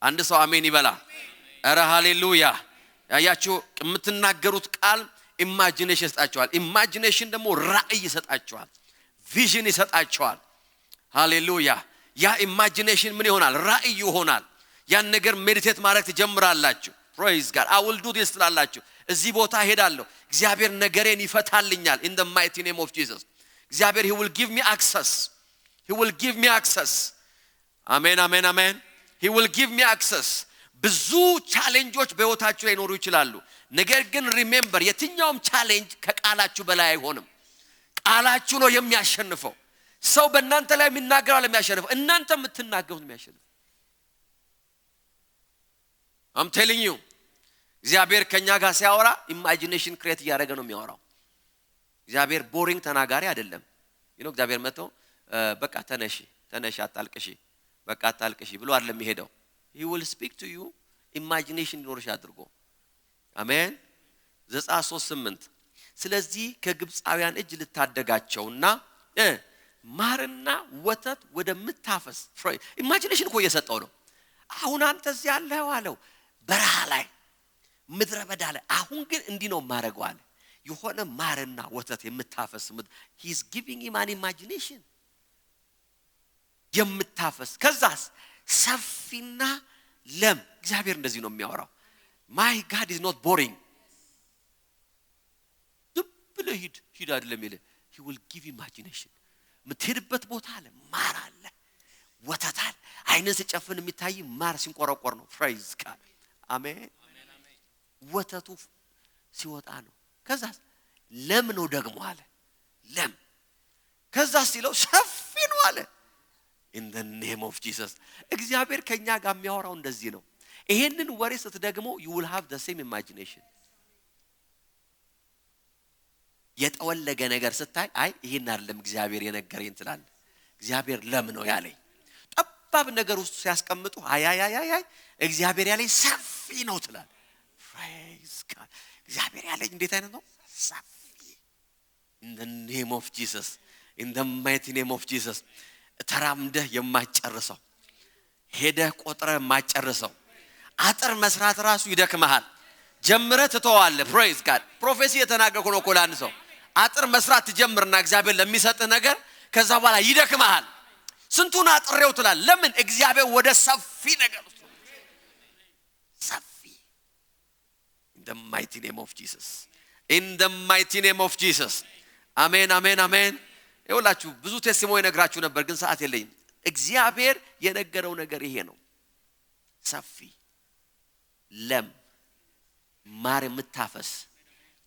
አንድ ሰው አሜን ይበላ አረ ሃሌሉያ ያያችሁ የምትናገሩት ቃል ኢማጂኔሽን ይሰጣችኋል ኢማጂኔሽን ደግሞ ራእይ ይሰጣችኋል ቪዥን ይሰጣችኋል ሃሌሉያ ያ ኢማጂኔሽን ምን ይሆናል ራእይ ይሆናል ያን ነገር ሜዲቴት ማድረግ ትጀምራላችሁ praise God I will do this ትላላችሁ እዚህ ቦታ ሄዳለሁ እግዚአብሔር ነገሬን ይፈታልኛል in the mighty name of Jesus እግዚአብሔር he will give me access amen amen amen he will give me access ብዙ ቻሌንጆች በህይወታችሁ ላይ ኖሩ ይችላሉ ነገር ግን ሪሜምበር የትኛውም ቻሌንጅ ከቃላችሁ በላይ አይሆንም ቃላችሁ ነው የሚያሸንፈው ሰው በእናንተ ላይ የሚናገረው ለሚያሸንፈው እናንተ የምትናገሩት የሚያሸንፈው I'm telling you እግዚአብሔር ከኛ ጋር ሲያወራ ኢማጂኔሽን ክሬት ያደረገ ነው የሚያወራው እግዚአብሔር ቦሪንግ ተናጋሪ አይደለም እግዚአብሔር መጥቶ በቃ ተነሽ አታልቅሺ በቃ አታልቅሺ ብሎ አይደለም የሚሄደው he will speak to you imagination ይኖርሽ አድርጎ አሜን ዘጸአት 3:8 ስለዚህ ከግብፃውያን እጅ ልታደጋቸውና ማርና ወተት ወደምታፈስ ኢማጂኔሽን እኮ እየሰጠው ነው አሁን አንተ እዚህ ያለው አለው በረሃ ላይ ምድረ በዳ ላይ አሁን ግን እንዲህ ነው ማረጋው አለ የሆነ ማርና ወተት የምታፈስ he is giving him an imagination የምታፈስ ከዛስ ሰፊና ለም እግዚአብሔር እንደዚህ ነው የሚያወራው my God is not boring ድብል ሂድ አይደለም ይለ he will give imagination ምትሄድበት ቦታ አለ ማር አለ ወተት አለ አይነስ ጨፍን የሚታይ ማር ሲንቆረቆር ነው praise God አሜን ወተቱ ሲወጣ ነው ከዛስ ለም ነው ደግሞ አለ ለም ከዛስ ሲለው ሰፊ ነው አለ in the name of Jesus እግዚአብሔር ከኛ ጋር የሚያወራው እንደዚህ ነው ይሄንን ወሬ ስትደግሞ you will have the same imagination የተወለገ ነገር ስታይ አይ ይሄን አይደለም እግዚአብሔር የነገረኝ ትላል እግዚአብሔር ለም ነው ያለኝ ጠባብ ነገር ውስጥ ሲያስቀምጡ አይ እግዚአብሔር ያለኝ ሰፊ ነው ትላል praise God እግዚአብሔር ያለኝ እንዴት አይነት ነው ሰፊ in the name of Jesus in the mighty name of Jesus ተራምደህ የማይጨርሰው ሄደህ ቆጥረህ የማይጨርሰው አጥር መስራት ራሱ ይደክመሃል ጀምረህ ትተዋለህ praise God ፕሮፌሲ የተናገርኩ ነው ኮላን ሰው አጥር መስራት ትጀምርና እግዚአብሔር ለሚሰጥህ ነገር ከዛ በኋላ ይደክመሃል ስንቱን አጥሬው ትላል ለምን እግዚአብሔር ወደ ሰፊ ነገር ውስጥ ሰፊ in the mighty name of Jesus in the mighty name of Jesus amen amen amen ይኸውላችሁ ብዙ ቴስቲሞኒ ነግራችሁ ነበር ግን ሰዓት የለኝም እግዚአብሔር የነገረው ነገር ይሄ ነው ሰፊ ለም ማር የምታፈስ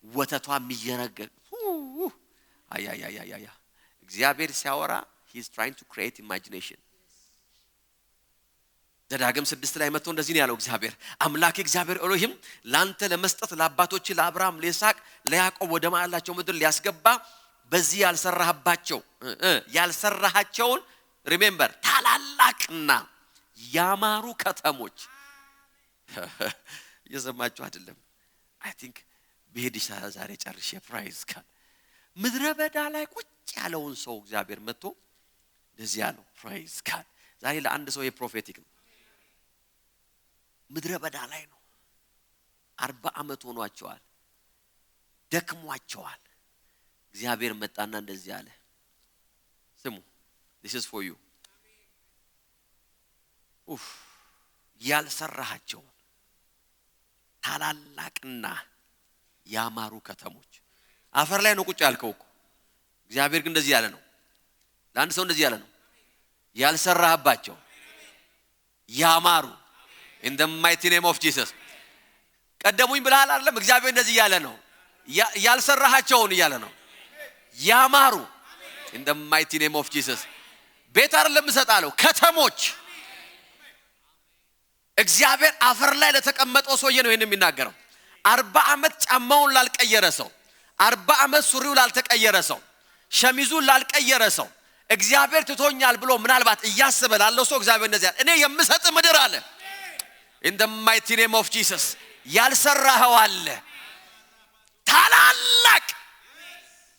ወተቷ የሚየረገግ አያ እግዚአብሔር ሲያወራ he is trying to create imagination ዘዳግም 6 ላይ መጥቶ እንደዚህ ነው ያለው እግዚአብሔር አምላክ እግዚአብሔር ኤሎሂም ላንተ ለመስጠት ለአባቶች ለአብርሃም ለይስሐቅ ለያዕቆብ ወደ ማላቸው ምድር ሊያስገባ በዚህ ያልሰራሃቸውን ሪሜምበር ታላላቅና ያማሩ ከተሞች የዘማችሁ አይደለም I think በሄድሽ ዛሬ ጨርሼ praise God ምድረ በዳ ላይ ቁጭ ያለውን ሰው እግዚአብሔር መጥቶ እንደዚህ ያለው praise God ዛሬ ለአንድ ሰው የፕሮፌቲክ ነው ምድረ በዳ ላይ ነው 40 አመት ሆኗቸዋል ደክሟቸዋል እግዚአብሔር መጣና እንደዚህ አለ ስሙ this is for you ያልሰራሃቸው ታላላቅና ያማሩ ከተሞች አፈር ላይ ነው ቁጭ ያልከው እግዚአብሔር ግን እንደዚህ ያለ ነው ለአንድ ሰው እንደዚህ ያለ ነው ያልሰራህባቸው ያማሩ in the mighty name of Jesus ቀደሙኝ ብለሃል አይደለም እግዚአብሔር እንደዚህ ያለ ነው ያልሰራሃቸውን ያለ ነው ያማሩ in the mighty name of Jesus ቤት አይደለም ሰጣለው ከተሞች እግዚአብሔር አፈር ላይ ለተቀመጠው ሰውዬ ነው ይሄን የሚናገረው 40 አመት ጫማውን ላልቀየረ ሰው 40 አመት ሱሪው ላልተቀየረ ሰው ሸሚዙን ላልቀየረ ሰው እግዚአብሔር ትቶኛል ብሎ ምናልባት እያሰበ ላለው ሰው እግዚአብሔር እንደዚህ ያለ እኔ የምሰጥ ምድር አለ in the mighty name of Jesus ያልሰራኸው አለ ታላላቅ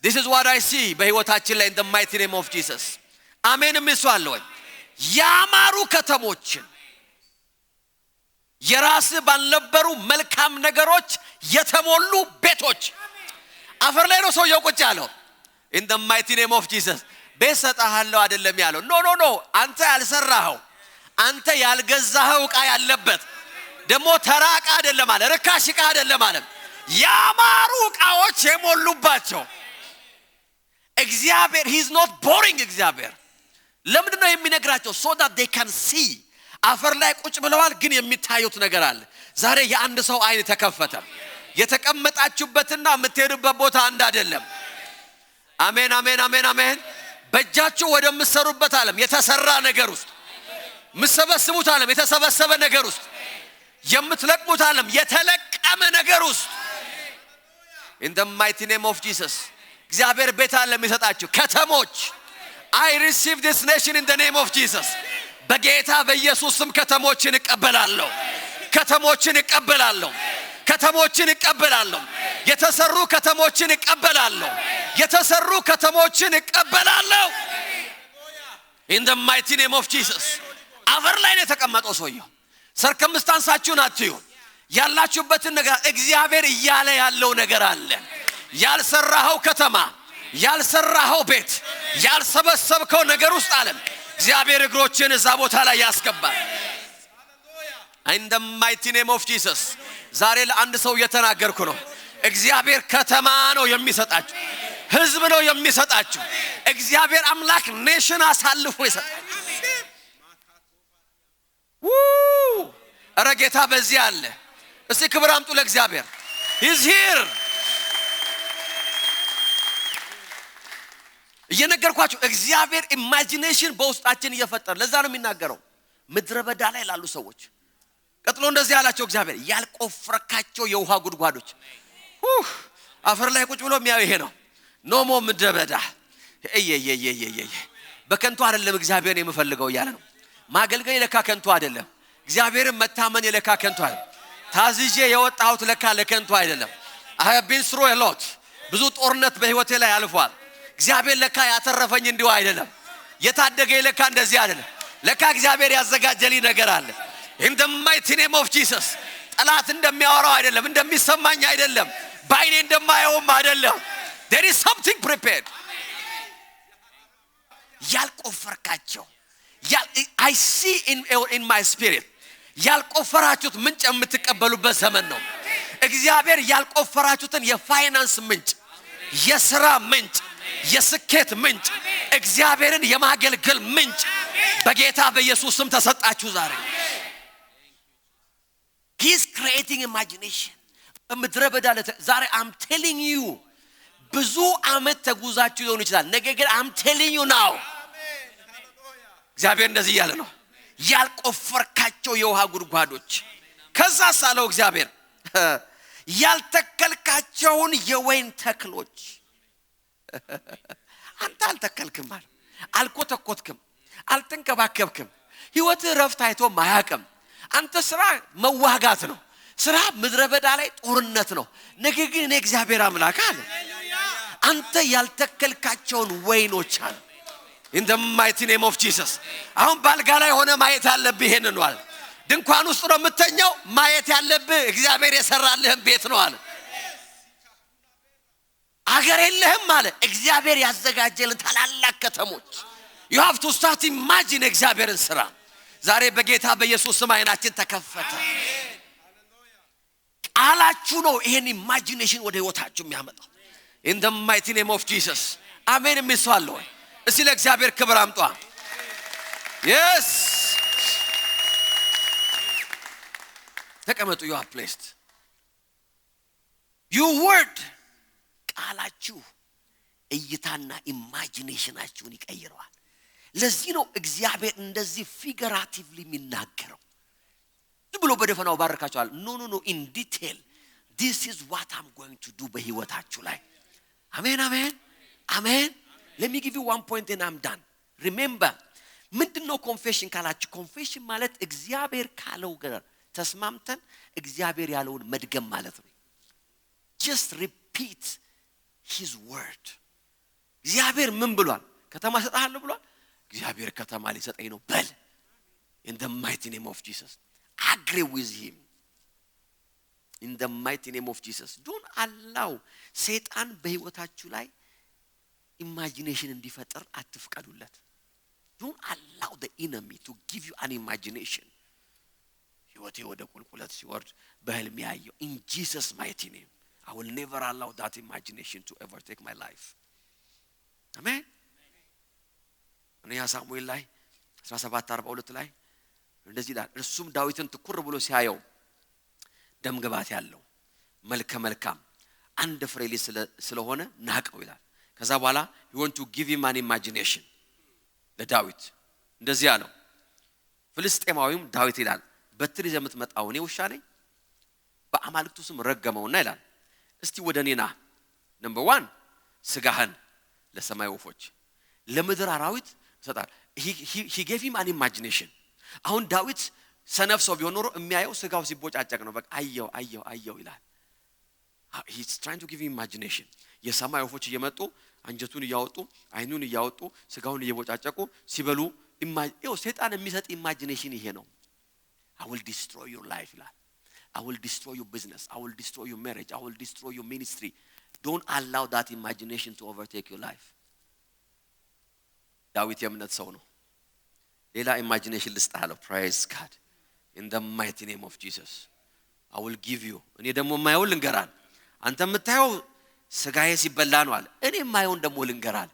this is what I see በህይወታችን ላይ in the mighty name of Jesus አሜን የሚስዋል ወይ ያማሩ ከተሞችን የራስ ባልነበሩ መልካም ነገሮች የተሞሉ ቤቶች አፈር ላይ ነው ሰውየው ቁጭ ያለው in the mighty name of Jesus በሰጣሃለው አይደለም ያለው ኖ አንተ ያልሰራኸው አንተ ያልገዛኸው ዕቃ ያለበት ደሞ ተራቃ አይደለም ማለት ርካሽ ዕቃ አይደለም ማለት ያማሩ ዕቃዎች የሞሉባቸው እግዚአብሔር he is not boring እግዚአብሔር ለምንድን ነው የሚነግራቸው so that they can see አፈር ላይ ቁጭ ብለዋል ግን የሚታዩት ነገር አለ ዛሬ የአንድ ሰው አይን ተከፈተ የተቀመጣችሁበትና የምትሄዱበት ቦታ አንድ አይደለም አሜን አሜን አሜን አሜን በእጃችሁ ወደምትሰሩበት ዓለም የተሰራ ነገር ውስጥ ምሰበስቡት ዓለም የተሰበሰበ ነገር ውስጥ የምትለቅሙት ዓለም የተለቀመ ነገር ውስጥ in the mighty name of Jesus እግዚአብሔር ቤት ዓለም ይሰጣችሁ ከተሞች I receive this nation in the name of Jesus በጌታ በኢየሱስ ስም ከተሞችን እቀበላለሁ ከተሞችን እቀበላለሁ ከተሞችን እቀበላለሁ የተሰሩ ከተሞችን እቀበላለሁ የተሰሩ ከተሞችን እቀበላለሁ in the mighty name of Jesus አፈር ላይ ነው የተቀመጠው ሰውየው ሰርከምስታንሳችሁን አትዩ ያላችሁበትን ነገር እግዚአብሔር እያለ ያለው ነገር አለ ያልሰራኸው ከተማ ያልሰራኸው ቤት ያልሰበሰብከው ነገር ውስጥ አለ እግዚአብሔር እግሮችን እዛ ቦታ ላይ ያስገባል in the mighty name of Jesus ዛሬ ለአንድ ሰው እየተናገርኩ ነው እግዚአብሔር ከተማ ነው የሚሰጣችሁ ህዝብ ነው የሚሰጣችሁ እግዚአብሔር አምላክ ኔሽን አሳልፎ ይሰጣል አረ ጌታ በዚህ አለ እስቲ ክብር አምጡ ለእግዚአብሔር he's here እየነገርኳችሁ እግዚአብሔር ኢማጂኔሽን በውስጣችን እየፈጠረ ለዛ ነው የሚናገረው ምድረ በዳ ላይ ላሉ ሰዎች ቀጥሎ እንደዚህ ያላቸው እግዚአብሔር ያልቆፈረካቸው የውሃ ጉድጓዶች አፈር ላይ ቁጭ ብሎ የሚያዩ ይሄ ነው ኖሞ ምድረ በዳ በከንቱ አይደለም እግዚአብሔር የምፈልገው ያለ ነው ማገልገል ለካ ከንቱ አይደለም እግዚአብሔርን መታመን ለካ ከንቱ አይደለም ታዝዤ የወጣሁት ለካ ለከንቱ አይደለም I have been through a lot ብዙ ጦርነት በህይወቴ ላይ አልፏል እግዚአብሔር ለካ ያተረፈኝ እንዲው አይደለም የታደገኝ ለካ እንደዚህ አይደለም ለካ እግዚአብሔር ያዘጋጀልኝ ነገር አለ in the mighty name of Jesus ጠላት እንደሚያወራው አይደለም እንደሚሰማኝ አይደለም ባይኔ እንደማየውም አይደለም there is something prepared ያልቆፈርካቸው I see in my spirit ያልቆፈራችሁት ምንጭ የምትቀበሉበት ዘመን ነው እግዚአብሔር ያልቆፈራችሁትን የፋይናንስ ምንጭ የሥራ ምንጭ የስኬት ምንጭ እግዚአብሔርን የማገልገል ምንጭ በጌታ በኢየሱስ ስም ተሰጣችሁ ዛሬ he is creating imagination በምድረ በዳ ዛሬ I'm telling you ብዙ አመት ተጉዛችሁ ሊሆን ይችላል ነገር ግን I'm telling you now እግዚአብሔር እንደዚህ ያለ ነው ያልቆፈርካቸው የውሃ ጉድጓዶች ከዛ ሳለው እግዚአብሔር ያልተከልካቸውን የወይን ተክሎች አንተ አልተከልክም ማለት አልኮተኮትክም አልተንከባከብክም ህይወት ረፍት አይቶ ማያቀም አንተ ስራ መዋጋት ነው ስራ ምድረ በዳ ላይ ጦርነት ነው ነገር ግን እኔ እግዚአብሔር አምላክ አለ አንተ ያልተከልካቸውን ወይኖች አለ in the mighty name of Jesus አሁን ባልጋ ላይ ሆነ ማየት ያለብህ ይሄንን ነው አለ ድንኳን ውስጥ ነው የምተኛው ማየት ያለብህ እግዚአብሔር የሰራልህን ቤት ነው አለ አገር የለህም አለ እግዚአብሔር ያዘጋጀልን ታላላቅ ከተሞች you have to start imagine እግዚአብሔርን ስራ ዛሬ በጌታ በኢየሱስ ስም አይናችን ተከፈተ ቃላችሁ ነው ይሄን ኢማጂኔሽን ወደ ህይወታችሁ የሚያመጣው in the mighty name of Jesus አሜን የሚስዋለው እስቲ ለእግዚአብሔር ክብር አምጧ yes ተቀመጡ you are blessed your word ቃላችሁ እይታና ኢማጂኔሽናችሁን ይቀይረዋል ለዚህ ነው እግዚአብሔር እንደዚህ ፊገራቲቭሊ የሚናገረው ብሎ በደፈናው ባረካቸዋል ኖ in detail this is what I'm going to do በህይወታችሁ ላይ አሜን አሜን አሜን let me give you one point and I'm done. Remember, ምንድነው ኮንፌሽን ካላችሁ ኮንፌሽን ማለት እግዚአብሔር ካለው ጋር ተስማምተን እግዚአብሔር ያለውን መድገም ማለት ነው። just repeat his word. እግዚአብሔር ምን ብሏል? ከተማ ሰጣለሁ ብሏል። እግዚአብሔር ከተማ ሊሰጠኝ ነው በል። in the mighty name of Jesus. Agree with him. In the mighty name of Jesus. Don't allow ሰይጣን በህይወታችሁ ላይ imagination እንዲፈጠር አትፍቀዱለት. Don't allow the enemy to give you an imagination. ህይወቴ ወደ ቁልቁለት ሲወርድ በህልም ያየው in Jesus mighty name. I will never allow that imagination to overtake my life. Amen. እኔ ሳሙኤል ላይ 17:42 ላይ እንደዚህ ይላል እርሱም ዳዊትን ትኩር ብሎ ሲያየው ደም ግባት ያለው መልከ መልካም አንድ ፍሬ ልጅ ስለሆነ ናቀው ይላል። ከዛ በኋላ you want to give him an imagination. ለዳዊት እንደዚህ ያለው ፍልስጤማዊም ዳዊት ይላል በትር ይዘህ የምትመጣው እኔ ውሻ ነኝ በአማልክቱ ስም ረገመውና ይላል እስቲ ወደኔ ና number 1 ስጋህን ለሰማይ ወፎች ለምድር አራዊት ሰጣል። he gave him an imagination. አሁን ዳዊት ሰነፍ ሰው ቢሆን ኖሮ የሚያየው ስጋው ሲቦጫጨቅ ነው። በቃ አየው ይላል። he's trying to give him imagination. የሰማይ ወፎች እየመጡ አንጀቱን እያወጡ አይኑን እያወጡ ስጋውን እየቦጫጨቁ ሲበሉ ይኸው ሰይጣን የሚሰጥ imagination ይሄ ነው። I will destroy your life ይላል። I will destroy your business. I will destroy your marriage. I will destroy your ministry. Don't allow that imagination to overtake your life. ዳዊት የእምነት ሰው ነው። ሌላ imagination ልስጣለሁ. Praise God. In the mighty name of Jesus. I will give you. እኔ ደግሞ ማየው ልንገራል። አንተ የምታየው ስጋዬ ሲበላ ነው አለ። እኔ ማየው ደግሞ ልንገራል።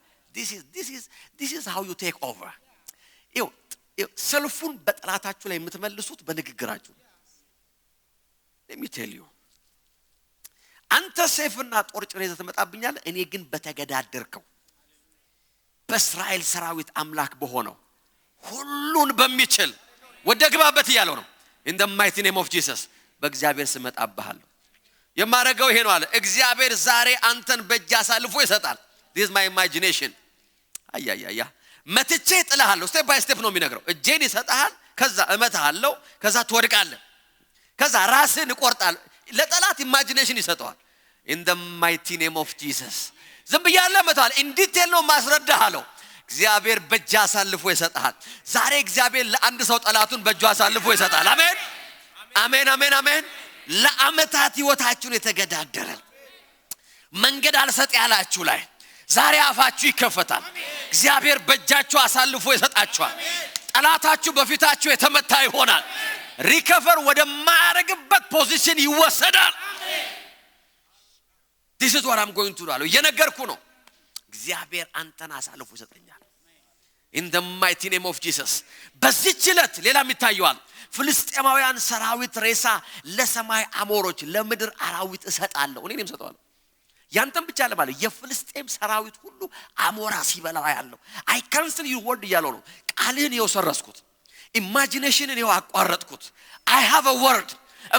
This is how you take over. ይኸው ሰልፉን በጥላታችሁ ላይ የምትመልሱት በንግግራችሁ። Let me tell you. አንተ ሰይፍና ጦር ጭነህ ተመጣብኛለህ እኔ ግን በተገዳደርከው በእስራኤል ሰራዊት አምላክ በሆነው ሁሉን በሚችል ወደ ግባበት ያለው ነው። In the mighty name of Jesus. በእግዚአብሔር ስም መጣብሃለሁ። የማረጋው ይሄ ነው አለ። እግዚአብሔር ዛሬ አንተን በእጅ አሳልፎ ይሰጣል። This is my imagination. አያያያ መትቼ ጥለሃለሁ። ስቴፕ ባይ ስቴፕ ነው የሚነግረው። እጄን ይሰጣል ከዛ እመታሃለሁ ከዛ ትወድቃለህ ከዛ ራስን እቆርጣለሁ። ለጠላት imagination ይሰጣል። In the mighty name of Jesus. ዝም ብያለሁ መታል in detail ነው ማስረዳሃለሁ። እግዚአብሔር በእጅ አሳልፎ ይሰጣል። ዛሬ እግዚአብሔር ለአንድ ሰው ጠላቱን በእጁ አሳልፎ ይሰጣል። አሜን አሜን አሜን አሜን። ለአመታት ህይወታችሁን የተገዳደረ መንገድ አልሰጥ ያላችሁ ላይ ዛሬ አፋችሁ ይከፈታል። እግዚአብሔር በእጃችሁ አሳልፎ ይሰጣችኋል። ጠላታችሁ በፊታችሁ የተመታ ይሆናል። ሪከቨር ወደ ማያረግበት ፖዚሽን ይወሰዳል። This is what I'm going to do አለው። እየነገርኩ ነው። እግዚአብሔር አንተን አሳልፎ ይሰጠኛል። In the mighty name of Jesus. በዚህች ዕለት ሌላም ይታየዋል። ፍልስጤማውያን ሰራዊት ሬሳ ለሰማይ አሞሮች ለምድር አራዊት እሰጣለሁ። እኔም እሰጣለሁ። ያንተም ብቻ ለማለት የፍልስጤም ሰራዊት ሁሉ አሞራ ሲበላው ያለው I cancel your word እያለው ነው። ቃልህን የወሰረስኩት ኢማጂኔሽንን ያቋረጥኩት I have a word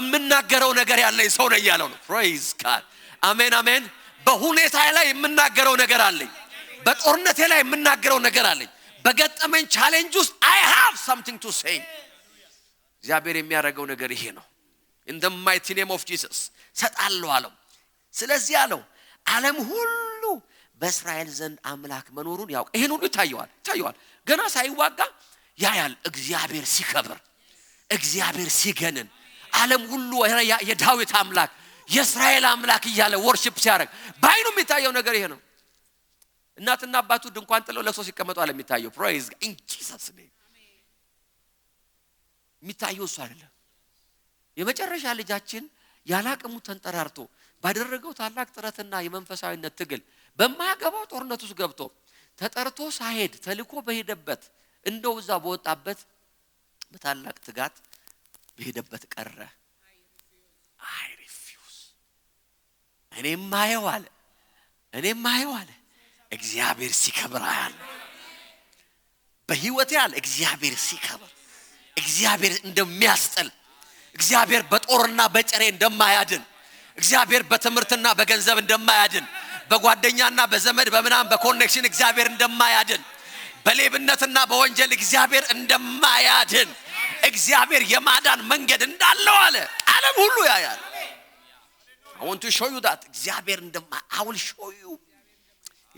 እምናገረው ነገር ያለኝ ሰው ነኝ ያለው ነው። Praise God. አሜን አሜን። በሁኔታ ላይ የምናገረው ነገር አለኝ። በጦርነቴ ላይ የምናገረው ነገር አለኝ። በገጠመኝ ቻሌንጅ ውስጥ I have something to say. እግዚአብሔር የሚያደርገው ነገር ይሄ ነው። In the mighty name of Jesus. ሰጣለሁ አለው። ስለዚህ አለው ዓለም ሁሉ በእስራኤል ዘንድ አምላክ መኖሩን ያውቅ። ይሄን ሁሉ ይታየዋል። ገና ሳይዋጋ ያያል። እግዚአብሔር ሲከብር እግዚአብሔር ሲገነን ዓለም ሁሉ የዳዊት አምላክ የእስራኤል አምላክ እያለ ወርሺፕ ሲያደርግ ባይኑ የሚታየው ነገር ይሄ ነው። እናትና አባቱ ድንኳን ጥለው ለቅሶ ሲቀመጡ አለ የሚታየው። Praise God. In Jesus name. የሚታየው እሱ አይደለም። የመጨረሻ ልጃችን ያላቀሙ ተንጠራርቶ ባደረገው ታላቅ ጥረትና የመንፈሳዊነት ትግል በማያገባው ጦርነት ውስጥ ገብቶ ተጠርቶ ሳይሄድ ተልኮ በሄደበት እንደው እዛ በወጣበት በታላቅ ትጋት በሄደበት ቀረ። I refuse. እኔም ማየው አለ እግዚአብሔር ሲከብር አያለሁ። በህይወቴ አለ እግዚአብሔር ሲከብር እግዚአብሔር እንደሚያስጥል እግዚአብሔር በጦርና በጨሬ እንደማያድን እግዚአብሔር በትምርትና በገንዘብ እንደማያድን በጓደኛና በዘመድ በመናም በኮኔክሽን እግዚአብሔር እንደማያድን በሌብነትና በወንጀል እግዚአብሔር እንደማያድን እግዚአብሔር የማዳን መንገድ እንዳለው አለ ዓለም ሁሉ ያያል I want to show you that እግዚአብሔር I will show you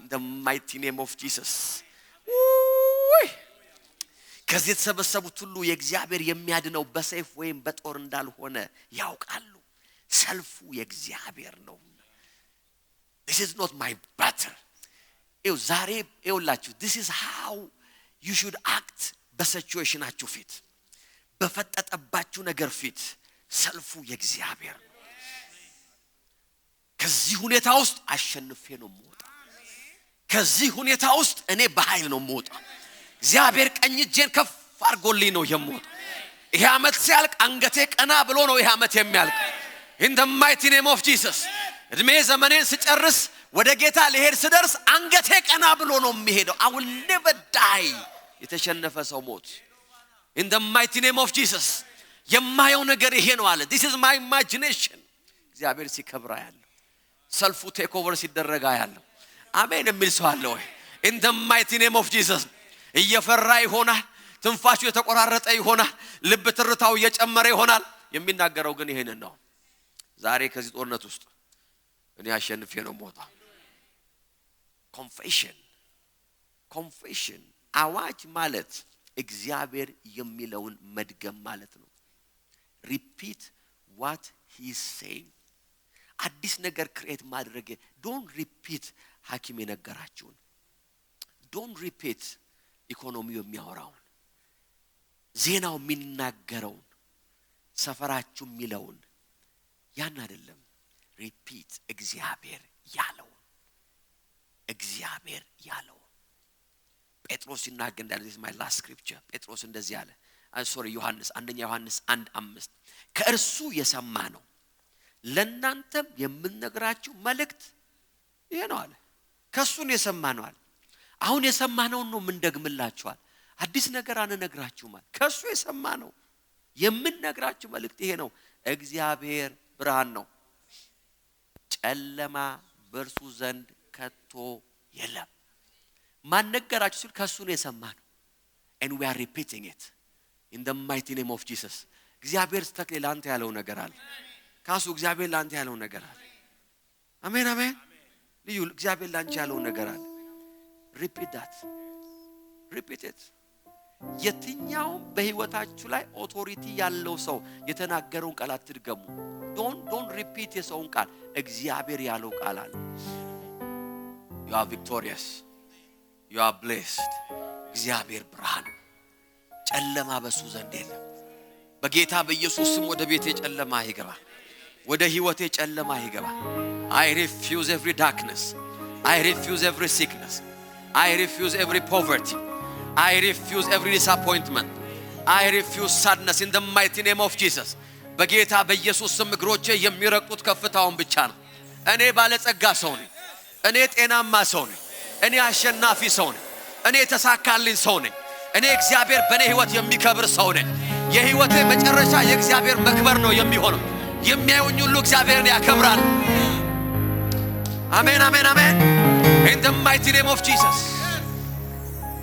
in the mighty name of Jesus ከዚህ የተሰበሰቡት ሁሉ የእግዚአብሔር የሚያድነው በሰይፍ ወይም በጦር እንዳልሆነ ያውቃሉ ሰልፉ የእግዚአብሔር ነው This is not my battle ዛሬ ይውላችሁ This is how you should act በሲቹዌሽናችሁ ፊት በፈጠጠባችሁ ነገር ፊት ሰልፉ የእግዚአብሔር ነው ከዚህ ሁኔታ ውስጥ አሸንፌ ነው የምወጣው ከዚህ ሁኔታ ውስጥ እኔ በኃይል ነው የምወጣው እግዚአብሔር ቀኝ እጄን ከፍ አድርጎልኝ ነው የምወጣው ይሄ ዓመት ሲያልቅ አንገቴ ቀና ብሎ ነው ይሄ ዓመት የሚያልቅ In the mighty name of Jesus እድሜ ዘመኔን ስጨርስ ወደ ጌታ ልሄድ ስደርስ አንገቴ ቀና ብሎ ነው የሚሄደው I will never die የተሸነፈ ሰው ሞት In the mighty name of Jesus የማየው ነገር ይሄ ነው አለ This is my imagination እግዚአብሔር ሲከብራ ያለው ሰልፉ ቴክ ኦቨር ሲደረጋ ያለው አሜን የሚል ሰው አለ ወይ In the mighty name of Jesus እየፈራ ይሆናል ትንፋሹ የተቆራረጠ ይሆናል ልብ ትርታው እየጨመረ ይሆናል የሚናገረው ግን ይሄንን ነው ዛሬ ከዚህ ጦርነት ውስጥ እኔ አሸንፌ ነው የምወጣው confession አዋጅ ማለት እግዚአብሔር የሚለውን መድገም ማለት ነው repeat what he is saying አዲስ ነገር ክሬት ማድረግ don't repeat ሐኪም የነገራችሁን don't repeat ኢኮኖሚው የሚያወራውን ዜናው የሚናገረውን ሰፈራችሁ የሚለውን ያን አይደለም repeat እግዚአብሔር ያለው ጴጥሮስ ሲናገር እንዳለ this is my last scripture ጴጥሮስ እንደዚህ አለ አንደኛ ዮሐንስ 1:5 ከእርሱ የሰማ ነው ለእናንተም የምንነግራችሁ መልእክት ይሄ ነው አለ ከሱ ነው የሰማነው አለ አሁን የሰማነው ነው ምንደግምላችኋል አዲስ ነገር አንነግራችሁም አለ ከሱ የሰማነው የምንነግራችሁ መልእክት ይሄ ነው እግዚአብሔር ብርሃን ነው ጨለማ በእርሱ ዘንድ ከቶ የለም ማን ነገራችሁ ሲል ከሱ ነው የሰማነው and we are repeating it in the mighty name of Jesus እግዚአብሔር ተክሌ ላንተ ያለው ነገር አለ ካሱ እግዚአብሔር ላንተ ያለው ነገር አለ አሜን አሜን ልዩ እግዚአብሔር ላንተ ያለው ነገር አለ repeat it የትኛው በህይወታችሁ ላይ ኦቶሪቲ ያለው ሰው የተናገረውን ቃል አትድገሙ don't repeat የሰውን ቃል እግዚአብሔር ያለው ቃል አለ you are victorious you are blessed እግዚአብሔር ብርሃን ጨለማ በሱ ዘንድ የለም በጌታ በኢየሱስ ስም ወደ ቤቴ ጨለማ ይገባ ወደ ህይወቴ ጨለማ ይገባ I refuse every darkness I refuse every sickness I refuse every poverty I refuse every disappointment I refuse sadness in the mighty name of Jesus በጌታ በኢየሱስ ስም እግሮቼ የሚረቁት ከፍታውን ብቻ ነው እኔ ባለጸጋ ሰው ነኝ እኔ ጤናማ ሰው ነኝ እኔ አሸናፊ ሰው ነኝ እኔ ተሳካልኝ ሰው ነኝ እኔ እግዚአብሔር በኔ ህይወት የሚከብር ሰው ነኝ የህይወቴ መጨረሻ የእግዚአብሔር መክበር ነው የሚሆነው የሚያዩኝ ሁሉ እግዚአብሔርን ያከብራል አሜን አሜን አሜን in the mighty name of Jesus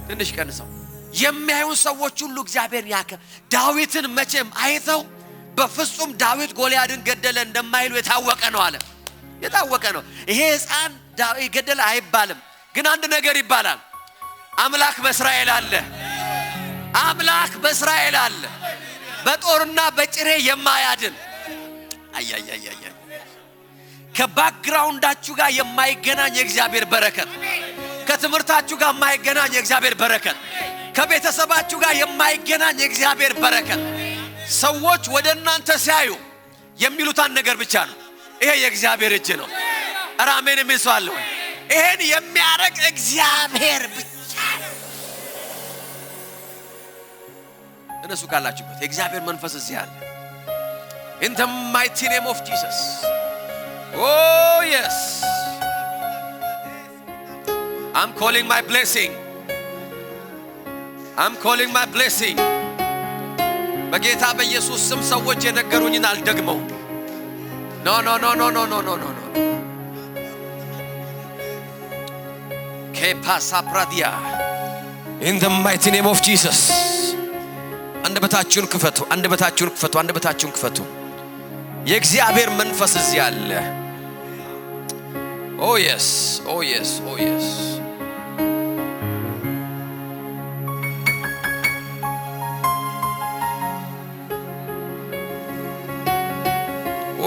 ትንሽ ቀንሰው የሚያዩን ሰዎች ሁሉ እግዚአብሔር ዳዊትን መቼም አይተው በፍጹም ዳዊት ጎልያድን ገደለ እንደማይሉ የታወቀ ነው አለ የታወቀ ነው ይሄ ሕፃን ዳዊት ገደለ አይባልም ግን አንድ ነገር ይባላል አምላክ በእስራኤል አለ በጦርና በጭሬ የማያድን አያያያያ ከባክግራውንዳችሁ ጋር የማይገናኝ የእግዚአብሔር በረከት ከትምርታችሁ ጋር የማይገናኝ የእግዚአብሔር በረከት ከቤተሰባችሁ ጋር የማይገናኝ የእግዚአብሔር በረከት ሰዎች ወደ እናንተ ሲያዩ የሚሉታን ነገር ብቻ ነው ይሄ የእግዚአብሔር እጅ ነው አሜን የሚል ሰው አለ ይሄን የሚያረግ እግዚአብሔር ብቻ እነሱ ካላችሁበት የእግዚአብሔር መንፈስ እዚህ አለ in the mighty name of Jesus oh yes I'm calling my blessing በጌታ በኢየሱስ ስም ሰዎች የነገሩኝን አልደግመው no ሼፓሳፕራዲያ in the mighty name of Jesus አንደበታችሁን ክፈቱ አንደበታችሁን ክፈቱ አንደበታችሁን ክፈቱ የእግዚአብሔር መንፈስ እዚህ አለ oh yes oh yes oh yes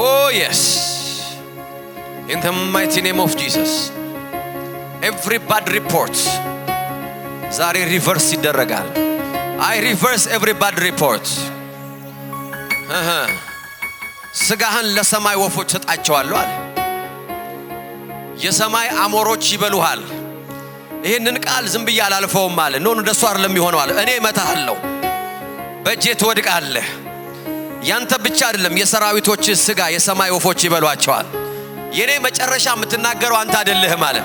oh yes in the mighty name of Jesus every bad report ዛሬ ሪቨርስ ይደረጋል I reverse every bad report ስጋህን ለሰማይ ወፎች ሰጣቸዋለሁ አለ የሰማይ አሞሮች ይበሉሃል ይሄንን ቃል ዝም ብዬ አላልፈውም አለ ኖ እንደሱ አይደለም የሚሆነው አለ እኔ እመታሃለሁ በእጄ ትወድቃለህ ያንተ ብቻ አይደለም የሰራዊቶች ስጋ የሰማይ ወፎች ይበሏቸዋል የኔ መጨረሻ የምትናገረው አንተ አይደለህም አለ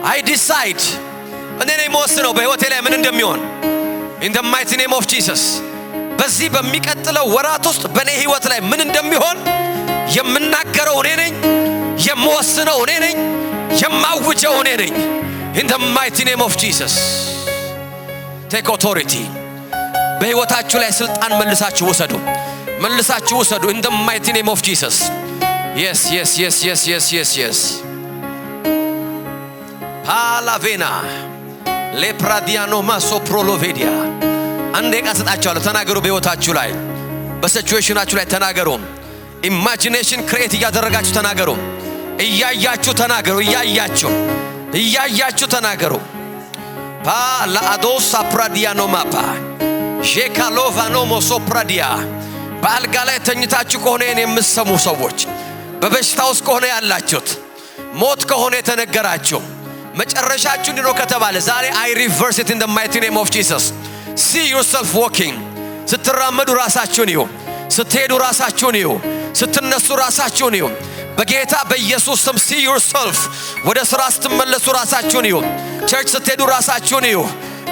I decide እኔ ነኝ የምወስነው በህይወቴ ላይ ምን እንደሚሆን in the mighty name of Jesus በዚህ በሚቀጥለው ወራት ውስጥ በኔ ህይወት ላይ ምን እንደሚሆን የምናገረው እኔ ነኝ የምወስነው እኔ ነኝ የማውጀው እኔ ነኝ in the mighty name of Jesus take authority በህይወታችሁ ላይ ስልጣን መልሳችሁ ወሰዱ in the mighty name of Jesus yes yes yes yes yes yes yes palavena lepradiano maso prolovedia አንዴ ቃስጣቻለሁ ተናገሩ በህይወታችሁ ላይ በሲቹዌሽናችሁ ላይ ተናገሩ ኢማጂኔሽን ክሬት ያደረጋችሁ ተናገሩ እያያችሁ ተናገሩ እያያችሁ ተናገሩ ፓላአዶስ አፕራዲያኖ ማፓ ጄካሎቫኖ ሞሶፕራዲያ በአልጋ ላይ ተኝታችሁ ከሆነ የምትሰሙ ሰዎች በበሽታ ውስጥ ከሆነ ያላችሁት ሞት ከሆነ የተነገራችሁ መጨረሻችሁ እንዲኖ ከተባለ ዛሬ I reverse it in the mighty name of Jesus see yourself walking ስትራመዱ ራሳችሁን ይዩ ስትሄዱ ራሳችሁን ይዩ ስትነሱ ራሳችሁን ይዩ በጌታ በኢየሱስ ስም see yourself ወደ ስራ ስትመለሱ ራሳችሁን ይዩ ቸርች ስትሄዱ ራሳችሁን ይዩ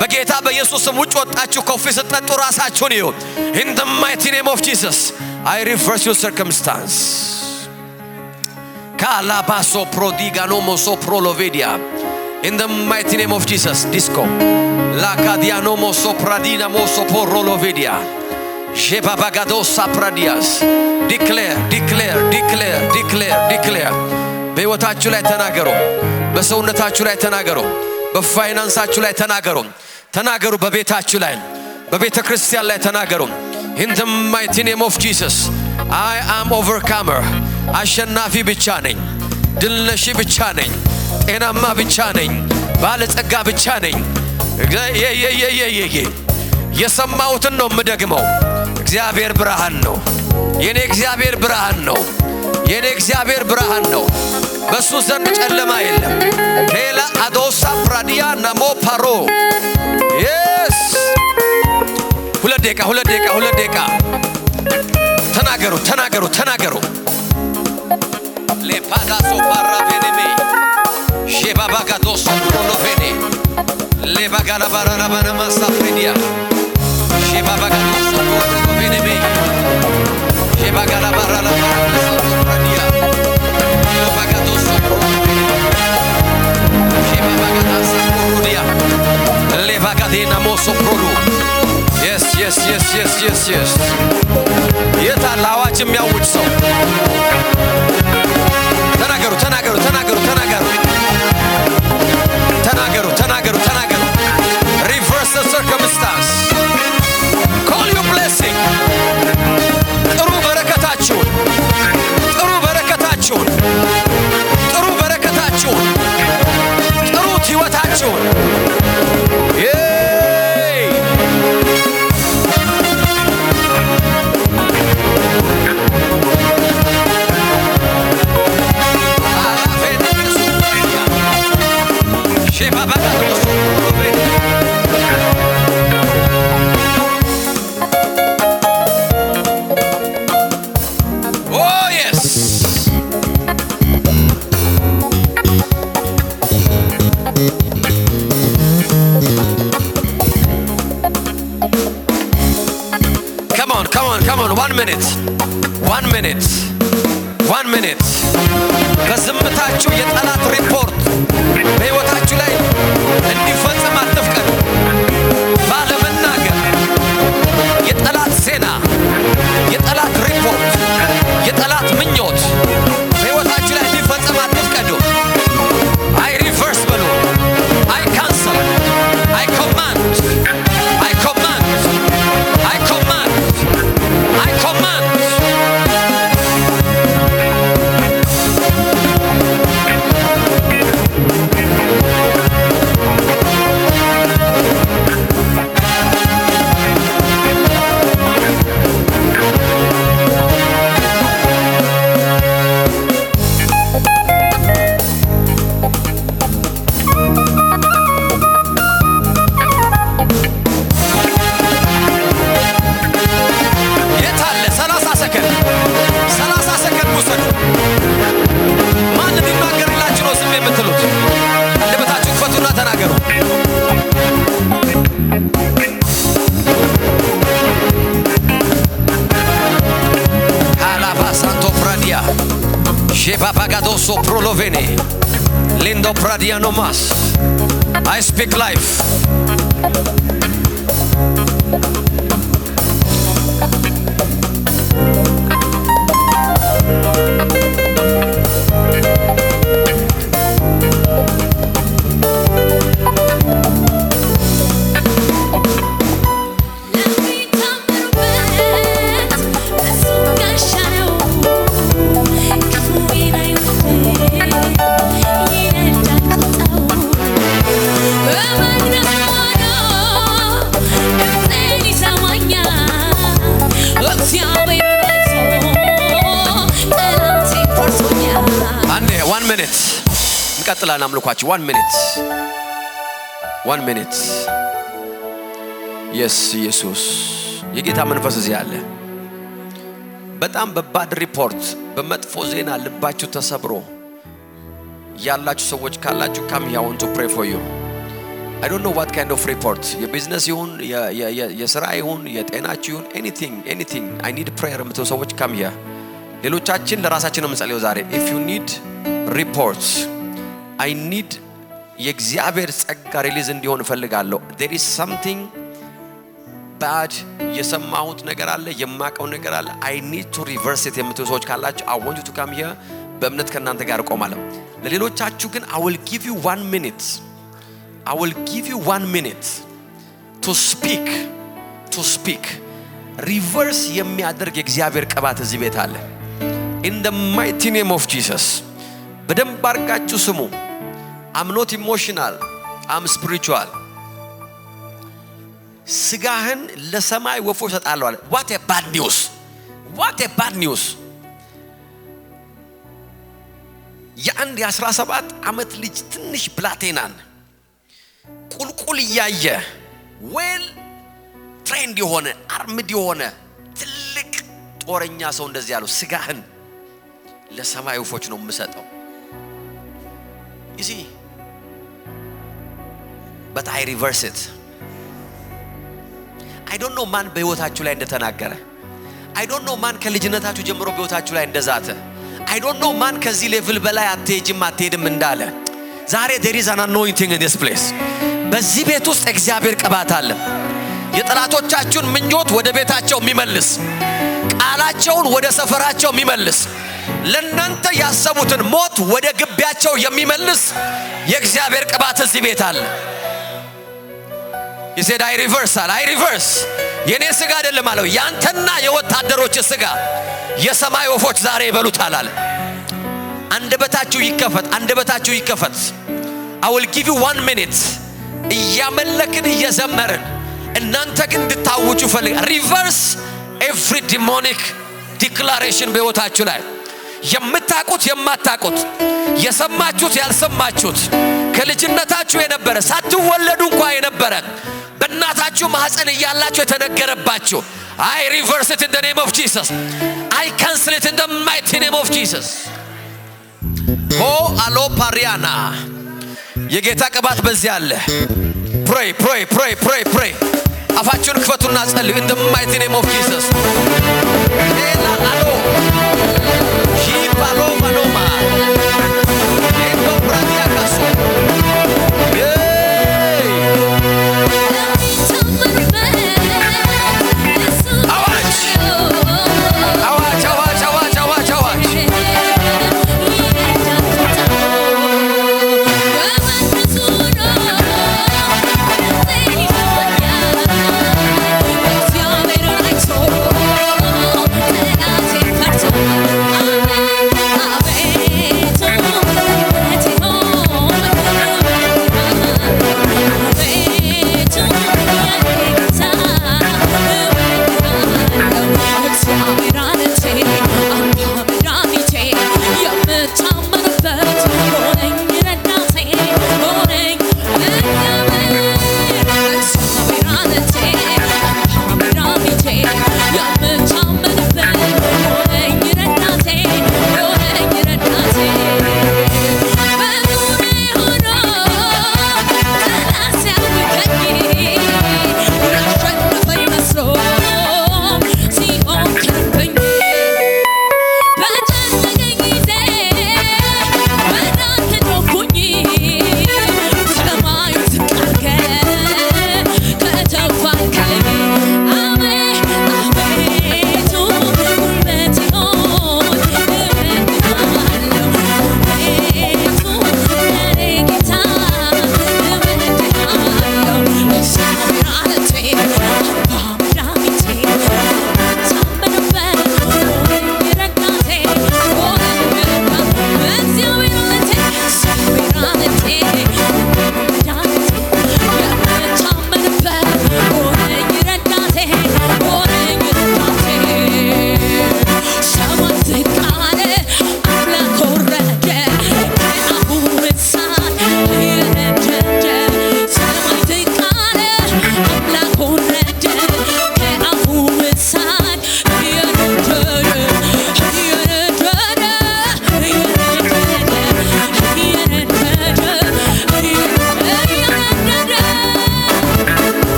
በጌታ በኢየሱስ ስም ውጭ ወጣችሁ ኮፊ ስትጠጡ ራሳችሁን ይዩ in the mighty name of Jesus I reverse your circumstance Kalabaso prodigano moso prolovedia in the mighty name of Jesus disco la cadiano moso pradina moso porolovedia jebabagado sapradias declare በህይወታችሁ ላይ ተናገሩ በሰውነታችሁ ላይ ተናገሩ በፋይናንሳችሁ ላይ ተናገሩ በቤታችሁ ላይ በቤተክርስቲያን ላይ ተናገሩ in the mighty name of Jesus I am overcomer አሸናፊ ብቻ ነኝ ድልነሺ ብቻ ነኝ ጤናማ ብቻ ነኝ ባለጸጋ ብቻ ነኝ የሰማሁትን ነው የምደግመው እግዚአብሔር ብርሃን ነው የኔ እግዚአብሔር ብርሃን ነው በሱ ዘንድ ጨለማ የለም ሌላ አዶሳ ፕራዲያ ናሞ ፓሮ yes ሁለት ደቂቃ ተናገሩ lepagaso paraveneme shebabagadoso prolovene lebagala barana bana masafredia shebabagadoso prolovene shebagala barana bana masafredia lebagadoso prolovene shebabagadoso prolovene lebagadena moso prolu yes የታላዋች የሚያውጅ ሰው ተናገሩ reverse the circumstance call your blessing ጥሩ በረከታችሁን ጥሩ ህይወታችሁን Come on 1 minute በዝምታችሁ የጠላት ሪፖርት በህይወታችሁ ላይ Pariadoso prolovene. Lindo pradiano mas. I speak life. እንቀጥላለን አምልኳችሁ 1 minute 1 minute yes ኢየሱስ የጌታ መንፈስ እዚህ አለ በጣም በባድ ሪፖርት በመጥፎ ዜና ልባችሁ ተሰብሮ ያላችሁ ሰዎች ካላችሁ come here I want to pray for you I don't know what kind of report የቢዝነስ ይሁን የሥራ ይሁን የጤናችሁ ይሁን anything I need prayer የምትሉ ሰዎች come here ሌሎቻችን ለራሳችን ነው የምንጸልየው ዛሬ if you need reports I need የእግዚአብሔር ጸጋ ሪሊዝ እንዲሆን እፈልጋለሁ there is something bad የሰማሁት ነገር አለ የማቀው ነገር አለ I need to reverse it የምትሉ ሰዎች ካላችሁ I want you to come here በእምነት ከናንተ ጋር ቆማለሁ ለሌሎቻችሁ ግን I will give you 1 minute I will give you 1 minute to speak reverse የሚያደርግ የእግዚአብሔር ቅባት እዚህ ቤት አለ in the mighty name of Jesus በደንብ አርጋችሁ ስሙ I'm not emotional I'm spiritual ስጋህን ለሰማይ ወፎች ሰጣለሁ አለ what a bad news የአንድ የ17 ዓመት ልጅ ትንሽ ብላቴናን ቁልቁል ያየ well trained የሆነ armed የሆነ ትልቅ ጦረኛ ሰው እንደዚህ ያለው ስጋህን ለሰማይ ወፎች ነው የምሰጠው you see but I reverse it I don't know man በህይወታችሁ ላይ እንደተናገረ I don't know man ከልጅነታችሁ ጀምሮ በህይወታችሁ ላይ እንደዛተ I don't know man ከዚህ ሌቭል በላይ አትሄድም እንዳለ ዛሬ there is an anointing in this place በዚህ ቤት ውስጥ እግዚአብሔር ቅባት አለ የጠላቶቻችሁን ምኞት ወደ ቤታቸው የሚመልስ ቃላቸውን ወደ ሰፈራቸው የሚመልስ ለእናንተ ያሰቡትን ሞት ወደ ግቢያቸው የሚመልስ የእግዚአብሔር ቅባት እዚህ ቤት አለ You said I reverse የኔ ስጋ አይደለም አለው ያንተና የወታደሮች ስጋ የሰማይ ወፎች ዛሬ ይበሉታል አለ አንደበታችሁ ይከፈት I will give you 1 minute እያመለክን እየዘመርን እናንተ ግን እንድታውጁ ፈልጋ reverse every demonic declaration በህይወታችሁ ላይ የምታቁት የማታቁት የሰማችሁት ያልሰማችሁት ከልጅነታችሁ የነበረ ሳትወለዱ እንኳን የነበረ በእናታችሁ ማህፀን እያላችሁ የተነገረባችሁ I reverse it in the name of Jesus I cancel it in the mighty name of Jesus Oh alo pariana የጌታ ቅባት በዚህ አለ pray አፋችሁን ክፈቱና ጸልዩ in the mighty name of Jesus ela alo ጂፓሎ ማኖማ endo pradia caso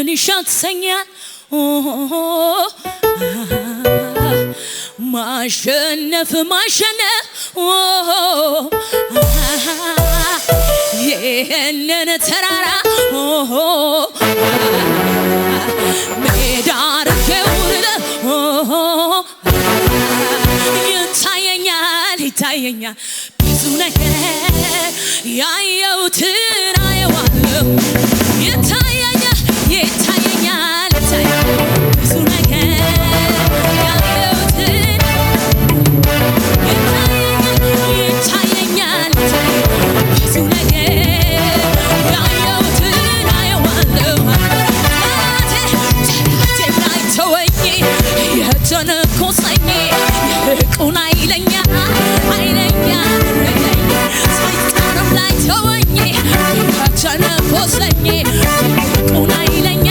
ድልን ይሸተኛል ማሸነፍ ይህንን ተራራ ሜዳ አድርጌው ይታየኛል ብዙ ነገር ያየሁትን አየዋለሁ ይታየኛል ብዙ ነገር ያየሁትን ይታየኛል ብዙ ነገር ያየሁትን አየዋለሁ ጠላቴ ላይ ተወኝ የተነኮሰኝ ይልቁን ኃይለኛ ሰይጣንም ላይ ተወኝ የተነኮሰኝ ይልቁን ኃይለኛ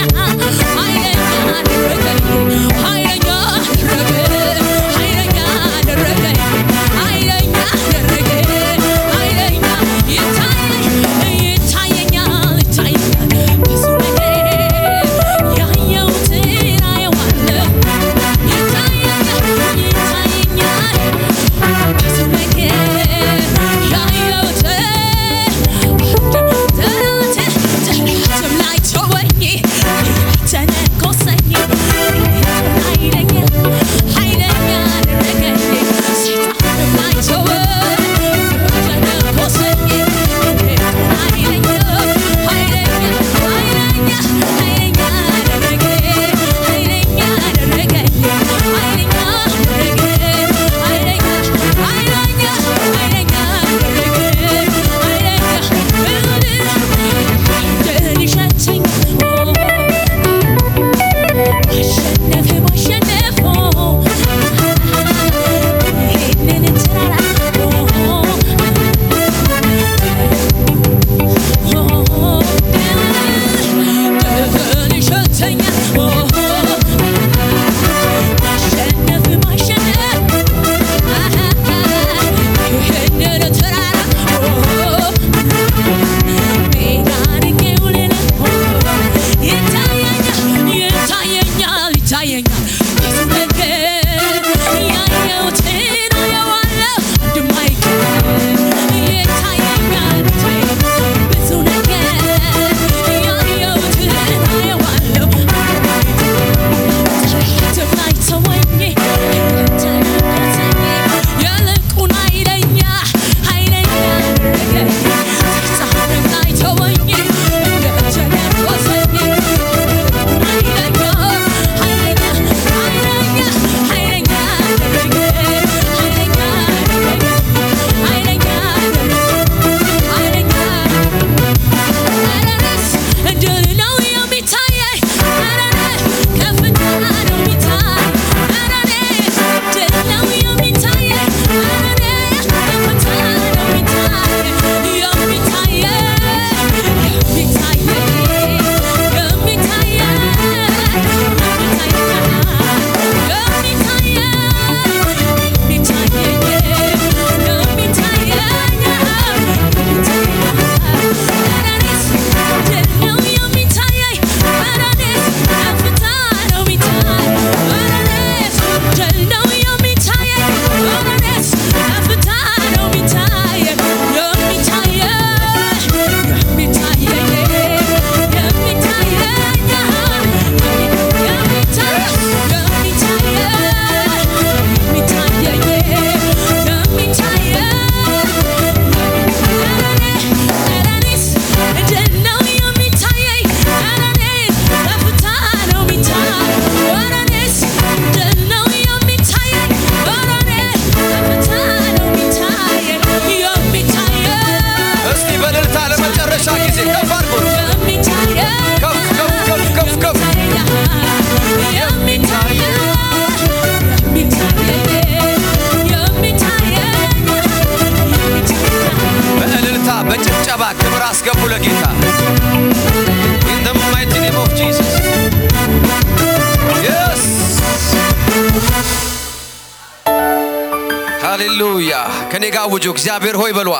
ሃሌሉያ ከኔ ጋር ውጁ እግዚአብሔር ሆይ በሏ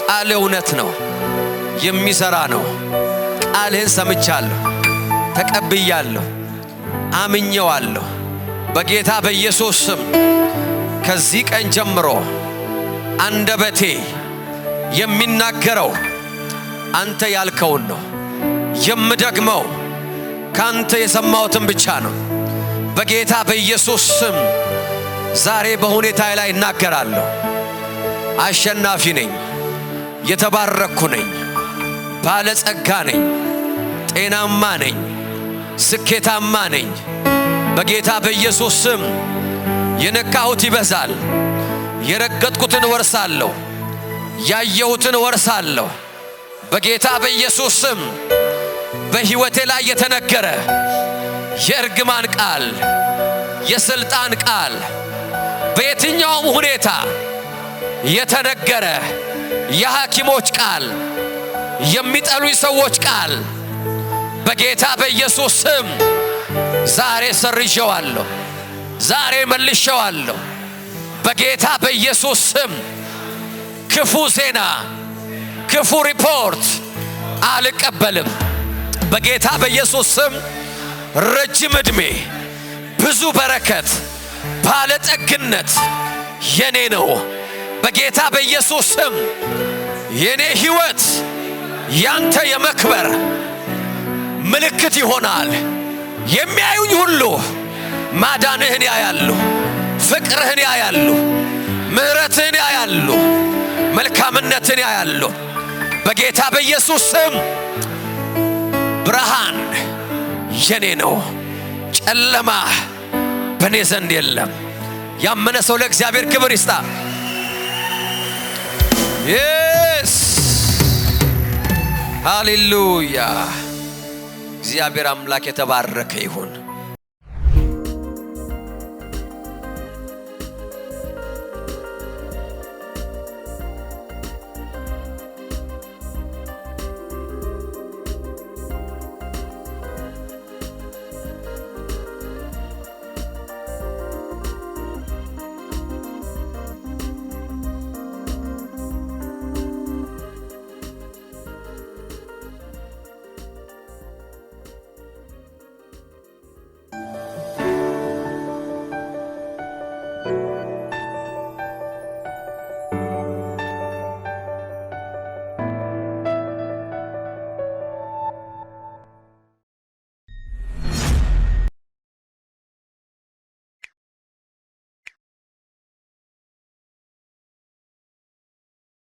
ቃል እውነት ነው የሚሰራ ነው ቃልህን ሰምቻለሁ ተቀብያለሁ፣ አምኜዋለሁ። በጌታ በኢየሱስ ስም ከዚህ ቀን ጀምሮ አንደበቴ የሚናገረው አንተ ያልከውን ነው። የምደግመው ካንተ የሰማሁትን ብቻ ነው። በጌታ በኢየሱስ ስም ዛሬ በሁኔታዬ ላይ እናገራለሁ። አሸናፊ ነኝ፣ የተባረኩ ነኝ፣ ባለጸጋ ነኝ፣ ጤናማ ነኝ፣ ስኬታማ ነኝ። በጌታ በኢየሱስ ስም የነካሁት ይበዛል፣ የረገጥኩትን ወርሳለሁ፣ ያየሁትን ወርሳለሁ። በጌታ በኢየሱስ ስም በሕይወቴ ላይ የተነገረ የእርግማን ቃል፣ የስልጣን ቃል፣ በየትኛውም ሁኔታ የተነገረ የሐኪሞች ቃል፣ የሚጠሉኝ ሰዎች ቃል በጌታ በኢየሱስ ስም ዛሬ ሰርዤዋለሁ፣ ዛሬ መልሼዋለሁ። በጌታ በኢየሱስ ስም ክፉ ዜና፣ ክፉ ሪፖርት አልቀበልም። በጌታ በኢየሱስ ስም ረጅም ዕድሜ፣ ብዙ በረከት፣ ባለጠግነት የኔ ነው። በጌታ በኢየሱስ ስም የኔ ሕይወት ያንተ የመክበር ምልክት ይሆናል። የሚያዩኝ ሁሉ ማዳንህን ያያሉ፣ ፍቅርህን ያያሉ፣ ምሕረትህን ያያሉ፣ መልካምነትን ያያሉ። በጌታ በኢየሱስ ስም ብርሃን የኔ ነው፣ ጨለማ በኔ ዘንድ የለም። ያመነ ሰው ለእግዚአብሔር ክብር ይስጣ። ኢየስ ሃሌሉያ። እግዚአብሔር አምላክ የተባረከ ይሁን።